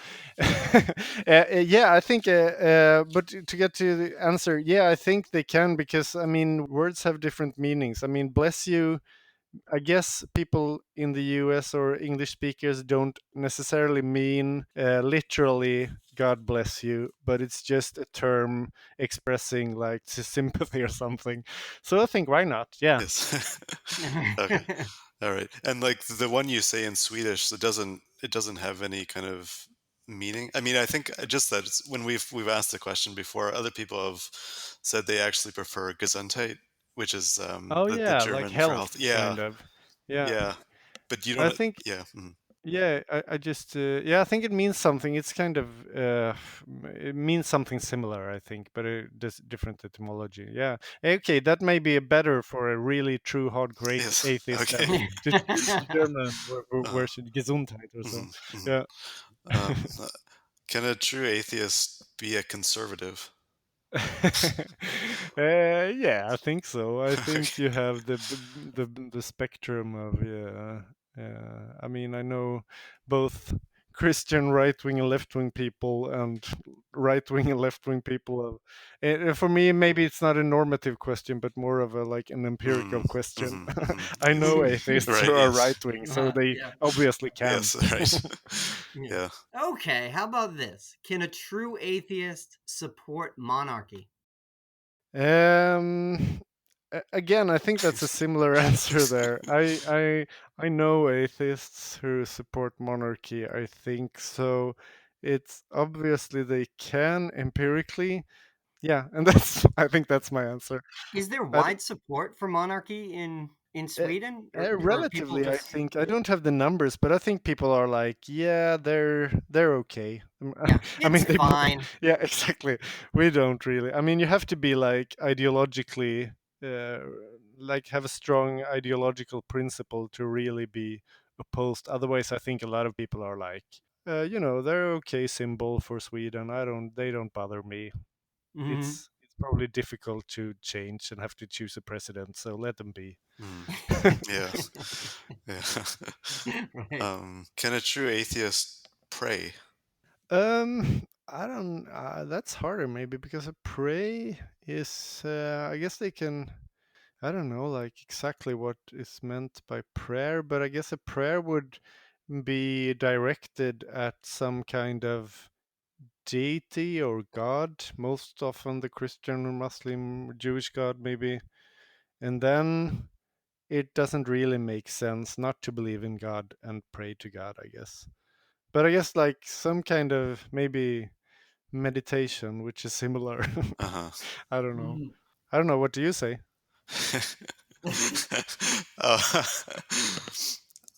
Yeah, I think, but to get to the answer, yeah, I think they can because, I mean, words have different meanings. I mean, bless you, I guess people in the US or English speakers don't necessarily mean literally God bless you, but it's just a term expressing like sympathy or something. So I think why not? Yeah.
Yes. Okay. All right. And like the one you say in Swedish, it doesn't have any kind of meaning. I mean, I think just that when we've asked the question before, other people have said they actually prefer Gesundheit, which is
Oh
the
yeah, like
German for health.
health
Yeah.
kind of. Yeah.
Yeah. But you
I
don't.
think
Yeah. Mhm.
Yeah, I just yeah, I think it means something. It's kind of it means something similar, I think, but just different etymology. Yeah. Okay, that may be a better for a really true hardcore
Yes.
atheist
Okay.
than to choose the German
Uh,
version, Gesundheit or so.
mhm, mhm.
Yeah.
Uh, can a true atheist be a conservative?
Yeah, I think so. I think
Okay.
you have the spectrum of yeah. I mean, I know both Christian right wing and left wing people, and right wing and left wing people. For me, maybe it's not a normative question, but more of a like an empirical
Mm,
question.
mhm, mhm.
I know atheists who
Right.
are right
Yes.
wing, so they
Yeah.
obviously can.
Yes. Right.
Yeah.
Yeah.
Okay, how about this? Can a true atheist support monarchy?
Um, Again, I think that's a similar answer there. I know atheists who support monarchy. I think so. It's obviously they can empirically. Yeah, and that's I think that's my answer.
Is there
I d-
wide support for monarchy in
uh,
Sweden, or are people
Relatively, I
just
think I don't have the numbers, but I think people are like, yeah, they're okay.
yeah,
I
it's
mean,
fine.
yeah, exactly. We don't really. I mean, you have to be like ideologically, uh, like have a strong ideological principle to really be opposed. Otherwise, I think a lot of people are like, they're okay symbol for Sweden. They don't bother me.
Mhm.
It's probably difficult to change and have to choose a president, so let them be.
Mm, yeah. Yeah.
Right.
Can a true atheist pray?
I don't. That's harder maybe because a pray is. I guess they can. I don't know, like exactly what is meant by prayer, but I guess a prayer would be directed at some kind of deity or God. Most often the Christian or Muslim, or Jewish God, maybe, and then it doesn't really make sense not to believe in God and pray to God. I guess, but I guess like some kind of maybe meditation, which is similar.
Uh-huh.
I don't know.
Mhm.
I don't know. What do you say?
uh,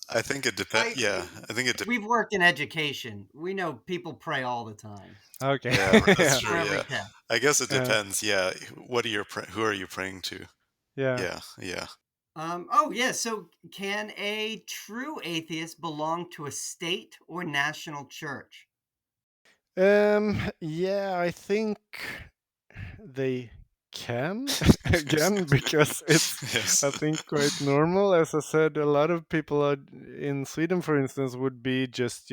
I think it depends.
I
Yeah, I think it.
We've worked in education. We know people pray all the time
Okay.
Yeah, that's
Yeah.
true.
before every
Yeah,
test.
I guess it
Yeah.
depends. Yeah, who are you praying to?
Yeah.
Yeah, yeah.
Oh yeah. So, can a true atheist belong to a state or national church?
Yeah, I think they can again because it's
Yes.
I think quite normal. As I said, a lot of people are in Sweden, for instance, would be just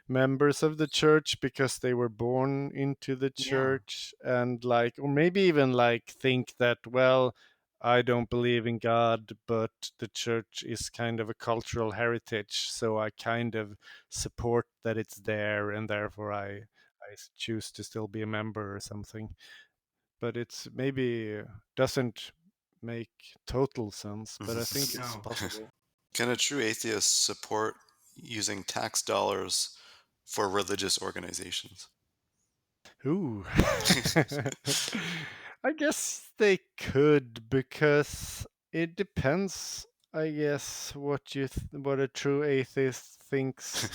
members of the church because they were born into the
Yeah.
church, and like, or maybe even like think that, well, I don't believe in God, but the church is kind of a cultural heritage, so I kind of support that it's there, and therefore I choose to still be a member or something. But it's maybe doesn't make total sense, but I think
Mhm.
it's
No.
possible.
Can a true atheist support using tax dollars for religious organizations?
Ooh. I guess they could because it depends, I guess, what a true atheist thinks,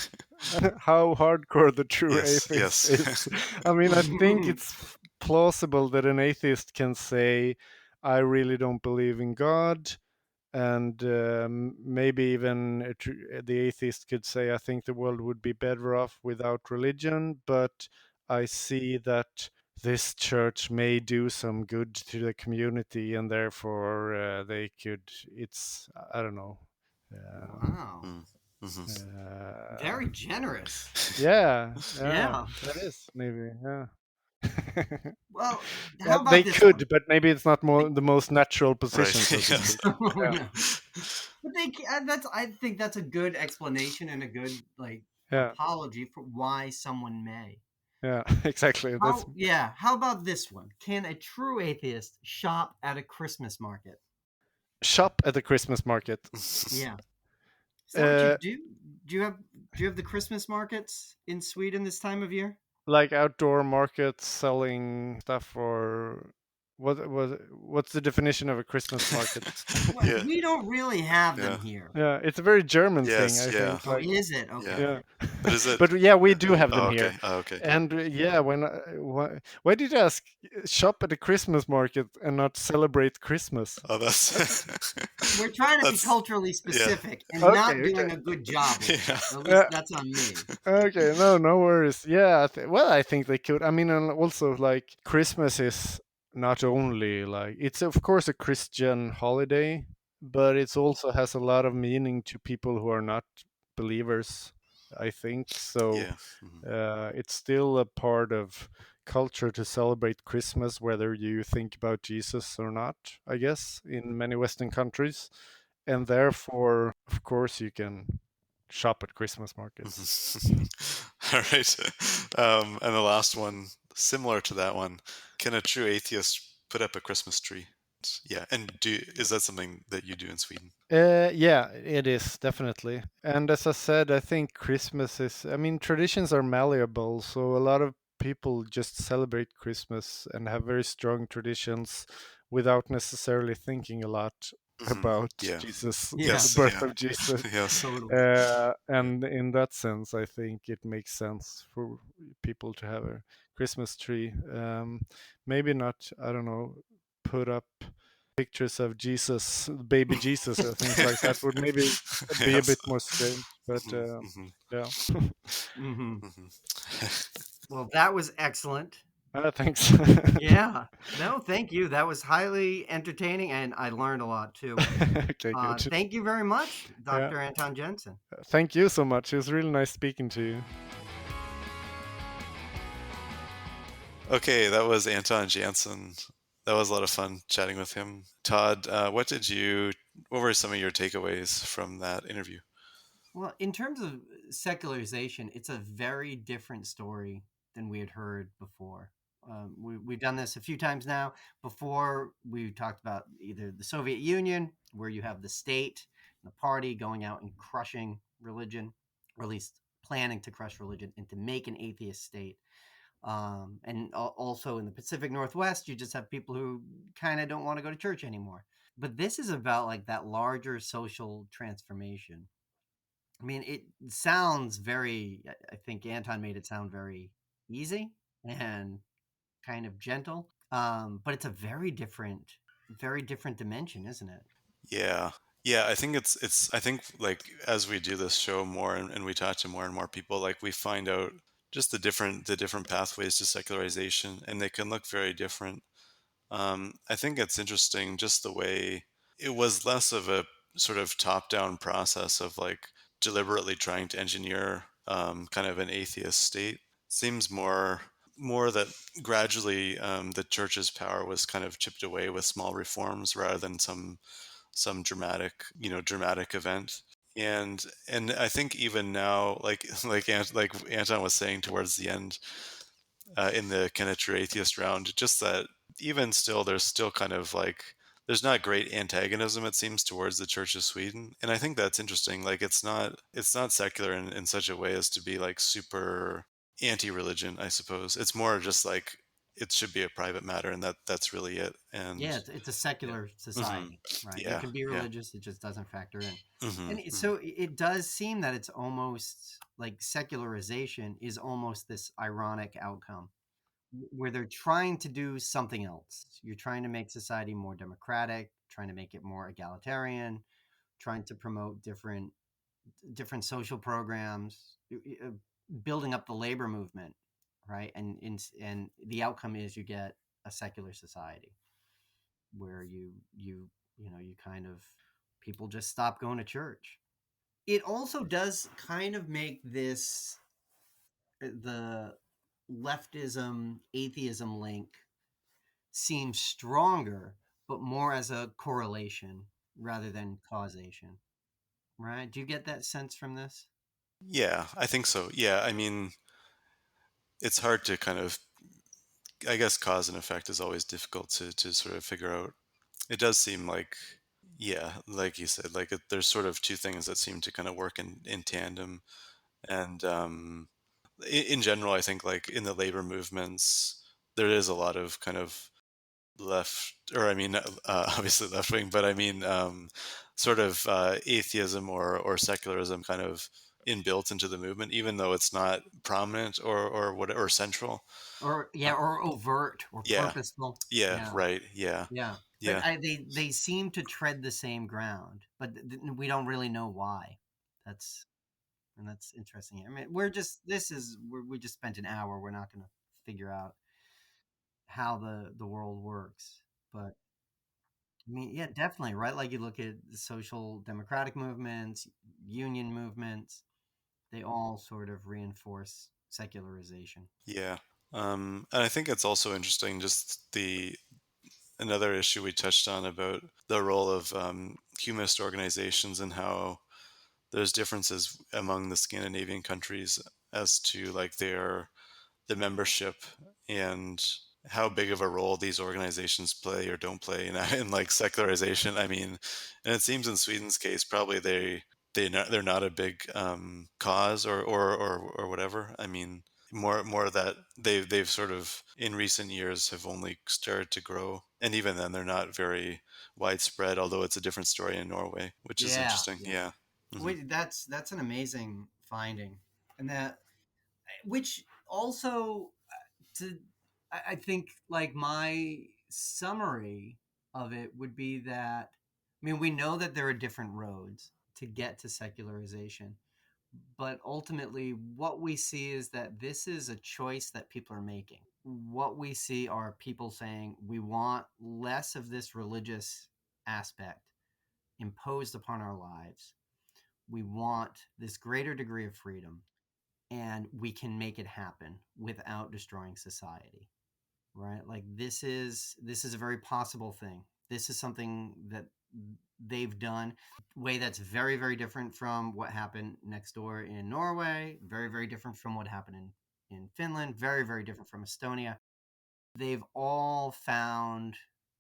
how hardcore the true
Yes,
atheist is.
yes.
I mean, I think it's plausible that an atheist can say, I really don't believe in God, and maybe even the atheist could say, I think the world would be better off without religion, but I see that this church may do some good to the community, and therefore they could, it's, I don't know.
Wow.
Mm, mhm.
Uh,
Very generous.
yeah, yeah,
Yeah.
that is maybe, yeah.
Well,
Yeah,
how
they
about this one?
could, but maybe it's not more the most natural
Right.
position, so to
Yes.
speak.
Oh,
Yeah,
no. But that's I think that's a good explanation and a good like
yeah,
apology for why someone may.
yeah, exactly. That's
How about this one? Can a true atheist shop at a Christmas market?
shop at the Christmas market.
Yeah. Is that what you
Uh,
do? Do you have the Christmas markets in Sweden this time of year?
like outdoor markets selling stuff, or what's the definition of a Christmas market?
Well,
Yeah.
we don't really have them
Yeah.
here.
Yeah, it's a very German thing,
Yes.
I
Yeah.
think.
Oh,
Like,
is it?
Yeah.
Okay.
yeah,
But is it?
but yeah, we
Yeah.
do have them
Oh,
here.
okay. Oh, okay.
And yeah, why did you ask shop at a Christmas market and not celebrate Christmas?
Oh, that's
We're trying to be
that's
culturally
yeah.
specific and not
Okay, okay.
doing a good job with it.
Yeah.
At least
Yeah.
that's on me.
Okay, no worries. Yeah, well, I think they could. I mean, and also like Christmas is not only like it's of course a Christian holiday, but it's also has a lot of meaning to people who are not believers. I think so.
Yeah. Mhm.
It's still a part of culture to celebrate Christmas, whether you think about Jesus or not. I guess in many Western countries, and therefore, of course, you can shop at Christmas markets.
All right. And the last one, similar to that one, can a true atheist put up a Christmas tree? Yeah. And is that something that you do in Sweden?
Yeah, it is definitely. And as I said, I think Christmas is, I mean, traditions are malleable. So a lot of people just celebrate Christmas and have very strong traditions without necessarily thinking a lot
Hmm.
about
Yeah.
Jesus, the
Yeah,
Yes.
birth
Yeah.
of Jesus.
Yes.
totally.
Yeah.
And in that sense, I think it makes sense for people to have a Christmas tree. Maybe not, I don't know, put up pictures of Jesus, baby Jesus, or things like that would maybe be a
Yes.
bit more strange. But
Hmm. Hmm.
yeah,
Hmm.
Hmm.
Well, that was excellent.
thanks.
Yeah. No, thank you. That was highly entertaining, and I learned a lot too.
Okay, good.
Thank you very much,
Yeah,
Dr. Anton Jensen.
thank you so much. It was really nice speaking to you.
Okay, that was Anton Jansson. That was a lot of fun chatting with him. Todd, what were some of your takeaways from that interview?
Well, in terms of secularization, it's a very different story than we had heard before. We've done this a few times now. Before, we talked about either the Soviet Union, where you have the state and the party going out and crushing religion, or at least planning to crush religion and to make an atheist state. And also in the Pacific Northwest, you just have people who kind of don't want to go to church anymore. But this is about like that larger social transformation. I mean, it sounds very, I think Anton made it sound very easy and kind of gentle. But it's a very different dimension, isn't it?
Yeah. Yeah, I think I think like as we do this show more and we talk to more and more people, like we find out just the different pathways to secularization, and they can look very different. I think it's interesting just the way it was less of a sort of top-down process of like deliberately trying to engineer kind of an atheist state. Seems more that gradually the church's power was kind of chipped away with small reforms rather than some dramatic event. And I think even now, like Anton was saying towards the end, in the kind of true atheist round, just that even still, there's still kind of like there's not great antagonism, it seems, towards the Church of Sweden, and I think that's interesting. Like it's not secular in such a way as to be like super anti-religion. I suppose it's more just like it should be a private matter, and that's really it. And
Yeah, it's a
yeah.
secular
Hmm.
society, right? You
Yeah.
can be
Yeah.
religious, it just doesn't factor in.
Hmm.
And so it does seem that it's almost like secularization is almost this ironic outcome where they're trying to do something else. You're trying to make society more democratic, trying to make it more egalitarian, trying to promote different social programs, building up the labor movement, right? And the outcome is you get a secular society where you kind of people just stop going to church. It also does kind of make this the leftism atheism link seem stronger, but more as a correlation rather than causation. Right? Do you get that sense from this?
Yeah, I think so. Yeah, I mean, it's hard to kind of, I guess, cause and effect is always difficult to sort of figure out. It does seem like, yeah, like you said, like there's sort of two things that seem to kind of work in tandem. And in general, I think like in the labor movements, there is a lot of kind of left, or I mean, obviously left wing, but I mean, sort of atheism or secularism kind of inbuilt into the movement, even though it's not prominent or what or central.
Or
Uh,
yeah, or overt or
yeah,
purposeful.
yeah,
Yeah.
right, yeah,
Yeah. But
yeah,
they seem to tread the same ground, but we don't really know why. That's and that's interesting. I mean, we just spent an hour. We're not going to figure out how the world works. But I mean, yeah, definitely, right? Like you look at the social democratic movements, union movements, they all sort of reinforce secularization.
yeah. And I think it's also interesting, just the another issue we touched on about the role of humanist organizations and how there's differences among the Scandinavian countries as to like the membership and how big of a role these organizations play or don't play in like secularization. I mean, and it seems in Sweden's case, probably they're not a big cause or whatever. I mean, more that they've sort of in recent years have only started to grow, and even then they're not very widespread. Although it's a different story in Norway, which is
Yeah,
interesting.
yeah.
Yeah. Hmm.
Wait, that's an amazing finding, and that which also to I think like my summary of it would be that I mean we know that there are different roads to get to secularization, but ultimately what we see is that this is a choice that people are making. What we see are people saying we want less of this religious aspect imposed upon our lives. We want this greater degree of freedom, and we can make it happen without destroying society, right? Like this is a very possible thing. This is something that they've done way that's very very different from what happened next door in Norway, very very different from what happened in Finland, very very different from Estonia. They've all found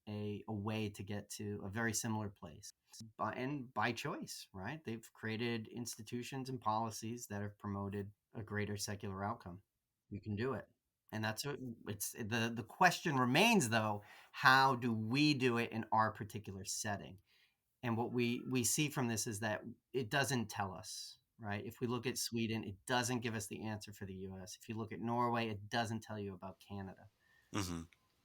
a way to get to a very similar place by choice, right? They've created institutions and policies that have promoted a greater secular outcome. You can do it. And that's what it's the question remains though, how do we do it in our particular setting? And what we see from this is that it doesn't tell us, right? If we look at Sweden, it doesn't give us the answer for the US. If you look at Norway, it doesn't tell you about Canada.
Hmm.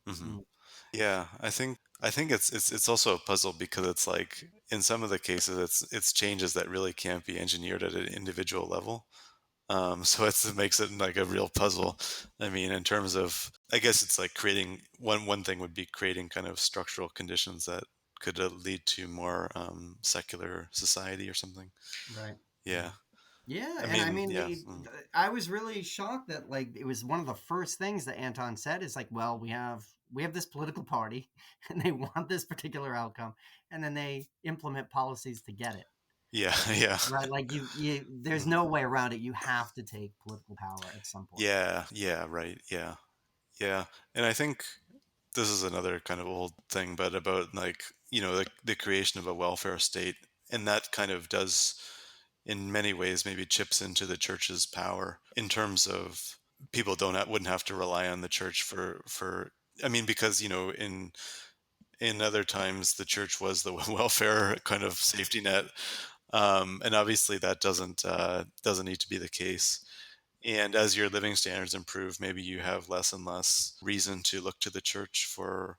Hmm.
Mm,
Yeah, I think it's also a puzzle because it's like in some of the cases it's changes that really can't be engineered at an individual level. So it makes it like a real puzzle. I mean, in terms of, I guess it's like creating one thing would be creating kind of structural conditions that could lead to more secular society or something.
right.
Yeah,
Yeah. Yeah,
I
and I
mean,
mean,
yeah, mm,
I was really shocked that like it was one of the first things that Anton said is like, well, we have this political party, and they want this particular outcome, and then they implement policies to get it.
yeah, yeah,
Right, like there's
mhm.
no way around it. You have to take political power at some point.
Yeah, yeah, right, yeah, yeah, and I think this is another kind of old thing, but about like the creation of a welfare state, and that kind of does, in many ways, maybe chips into the church's power in terms of people wouldn't have to rely on the church for. I mean, because in other times the church was the welfare kind of safety net, and obviously that doesn't need to be the case. And as your living standards improve, maybe you have less and less reason to look to the church for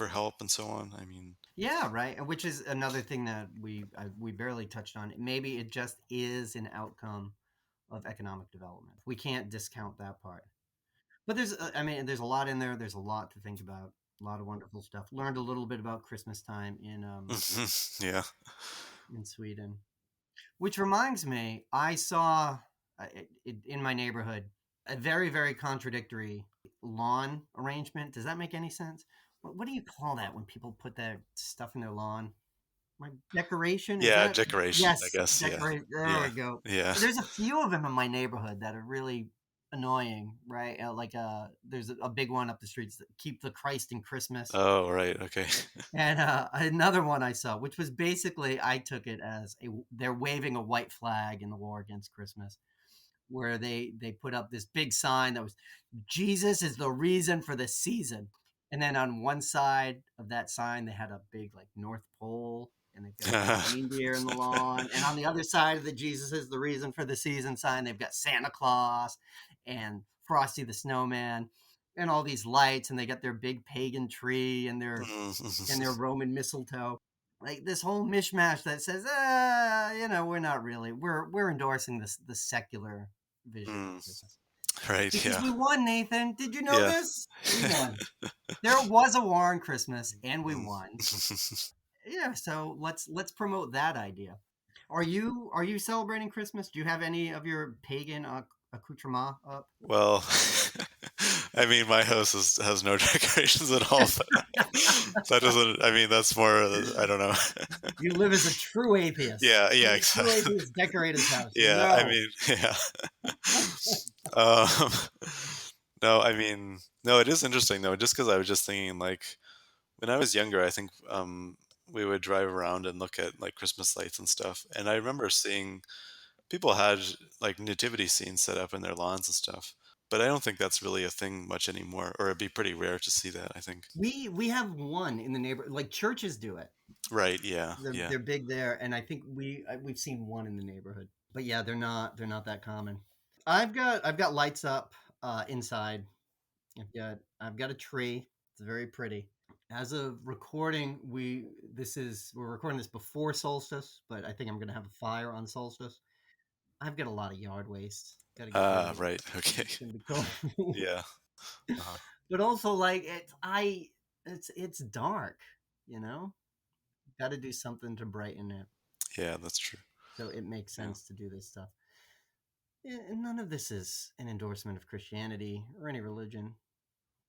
help and so on. I mean,
Yeah, right. And which is another thing that we barely touched on. Maybe it just is an outcome of economic development. We can't discount that part. But I mean, there's a lot in there. There's a lot to think about. A lot of wonderful stuff. Learned a little bit about Christmas time
yeah.
in Sweden. Which reminds me, I saw in my neighborhood a very very contradictory lawn arrangement. Does that make any sense? What do you call that when people put that stuff in their lawn? Like decoration? Is
Yeah,
that
decoration, I
yes?
guess. Yeah.
Decorate. There we
Yeah.
go.
Yeah.
There's a few of them in my neighborhood that are really annoying, right? There's a big one up the streets that keep the Christ in Christmas.
Oh, right. Okay.
And another one I saw, which was basically, I took it as they're waving a white flag in the war against Christmas, where they put up this big sign that was Jesus is the reason for the season. And then on one side of that sign, they had a big like North Pole, and they've got a big reindeer in the lawn. And on the other side of the Jesus is the reason for the season sign, they've got Santa Claus and Frosty the Snowman and all these lights, and they got their big pagan tree and their Roman mistletoe. Like this whole mishmash that says, we're not really we're endorsing the secular vision of Christmas.
Right.
Because
Yeah.
we won, Nathan. Did you know
Yeah.
this? We won. There was a war on Christmas, and we won. Yeah, so let's promote that idea. Are you celebrating Christmas? Do you have any of your pagan accoutrement up?
Well, I mean, my house has no decorations at all, but that doesn't. I mean, that's more. I don't know.
You live as a true atheist.
Yeah. Yeah.
Can a true
Exactly.
atheist decorate his house?
Yeah. I
No.
mean, yeah. Um, no, I mean, no. It is interesting though, just because I was just thinking, like, when I was younger, I think we would drive around and look at like Christmas lights and stuff, and I remember seeing people had like nativity scenes set up in their lawns and stuff. But I don't think that's really a thing much anymore, or it'd be pretty rare to see that, I think.
We have one in the neighborhood. Like churches do it.
Right, yeah,
They're
yeah.
they're big there, and I think we've seen one in the neighborhood. But yeah, they're not that common. I've got lights up inside. I've got a tree. It's very pretty. As of recording, we're recording this before solstice, but I think I'm gonna have a fire on solstice. I've got a lot of yard waste. Got to get rid of it.
Right, okay.
It's gonna be cold.
Yeah. Uh-huh.
But also, like it's dark. You know, got to do something to brighten it.
Yeah, that's true.
So it makes
Yeah.
sense to do this stuff. And none of this is an endorsement of Christianity or any religion.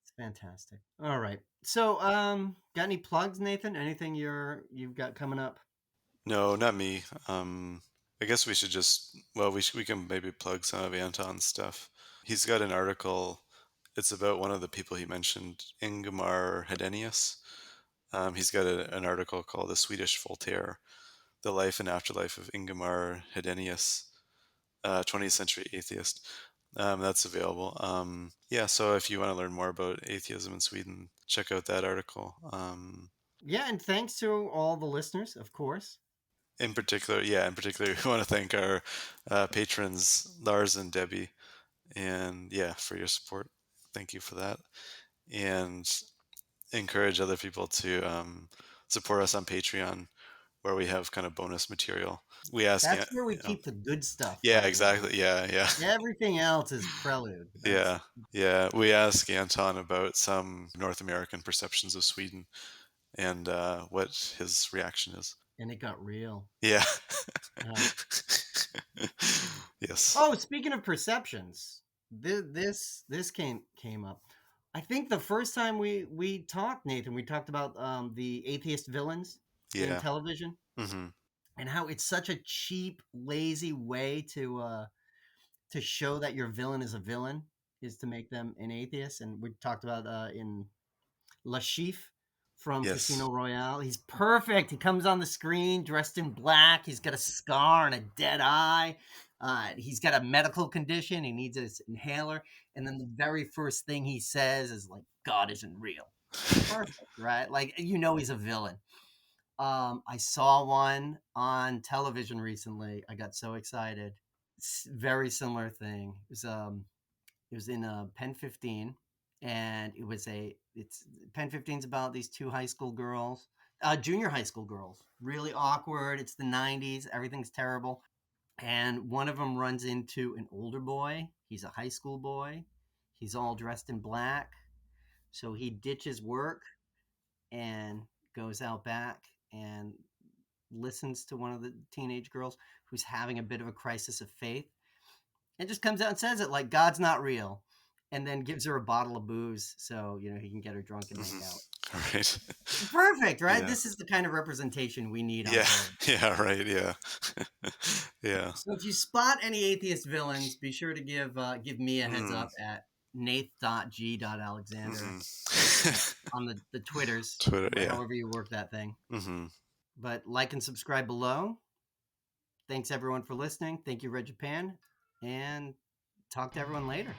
It's fantastic. All right. So, got any plugs, Nathan? Anything you've got coming up?
No, not me. I guess we should just, well, we can maybe plug some of Anton's stuff. He's got an article. It's about one of the people he mentioned, Ingemar Hedenius. He's got an article called "The Swedish Voltaire: The Life and Afterlife of Ingemar Hedenius, 20th Century Atheist." That's available. Yeah, so if you want to learn more about atheism in Sweden, check out that article.
Yeah, and thanks to all the listeners, of course.
In particular, we want to thank our patrons, Lars and Debbie, and yeah, for your support. Thank you for that. And encourage other people to support us on Patreon, where we have kind of bonus material. We ask,
That's where we keep the good stuff,
yeah,
by the way.
exactly, yeah,
Everything else is prelude.
yeah, yeah. We ask Anton about some North American perceptions of Sweden and what his reaction is.
And it got real.
Yeah.
Uh,
Yes.
oh, speaking of perceptions, this came up. I think the first time we talked, Nathan, we talked about the atheist villains in
Yeah.
television
Hmm.
and how it's such a cheap, lazy way to show that your villain is a villain is to make them an atheist. And we talked about in La Chiffre from
Yes.
Casino Royale. He's perfect. He comes on the screen dressed in black. He's got a scar and a dead eye. He's got a medical condition. He needs his inhaler. And then the very first thing he says is like, God isn't real. Perfect, right? Like, he's a villain. I saw one on television recently. I got so excited. Very similar thing. It was in Pen 15, and it's Pen 15's about these two high school girls, junior high school girls. Really awkward. It's the 90s. Everything's terrible. And one of them runs into an older boy. He's a high school boy. He's all dressed in black. So he ditches work and goes out back and listens to one of the teenage girls who's having a bit of a crisis of faith and just comes out and says it like God's not real, and then gives her a bottle of booze so he can get her drunk and make out.
Right.
Perfect, right?
Yeah.
This is the kind of representation we need on
Yeah.
television.
Yeah. Right. Yeah. Yeah.
So if you spot any atheist villains, be sure to give me a heads up at nath.g.alexander on the Twitters,
Twitter. Yeah.
however you work that thing.
Hmm.
But like and subscribe below. Thanks everyone for listening. Thank you, Red Japan, and talk to everyone later.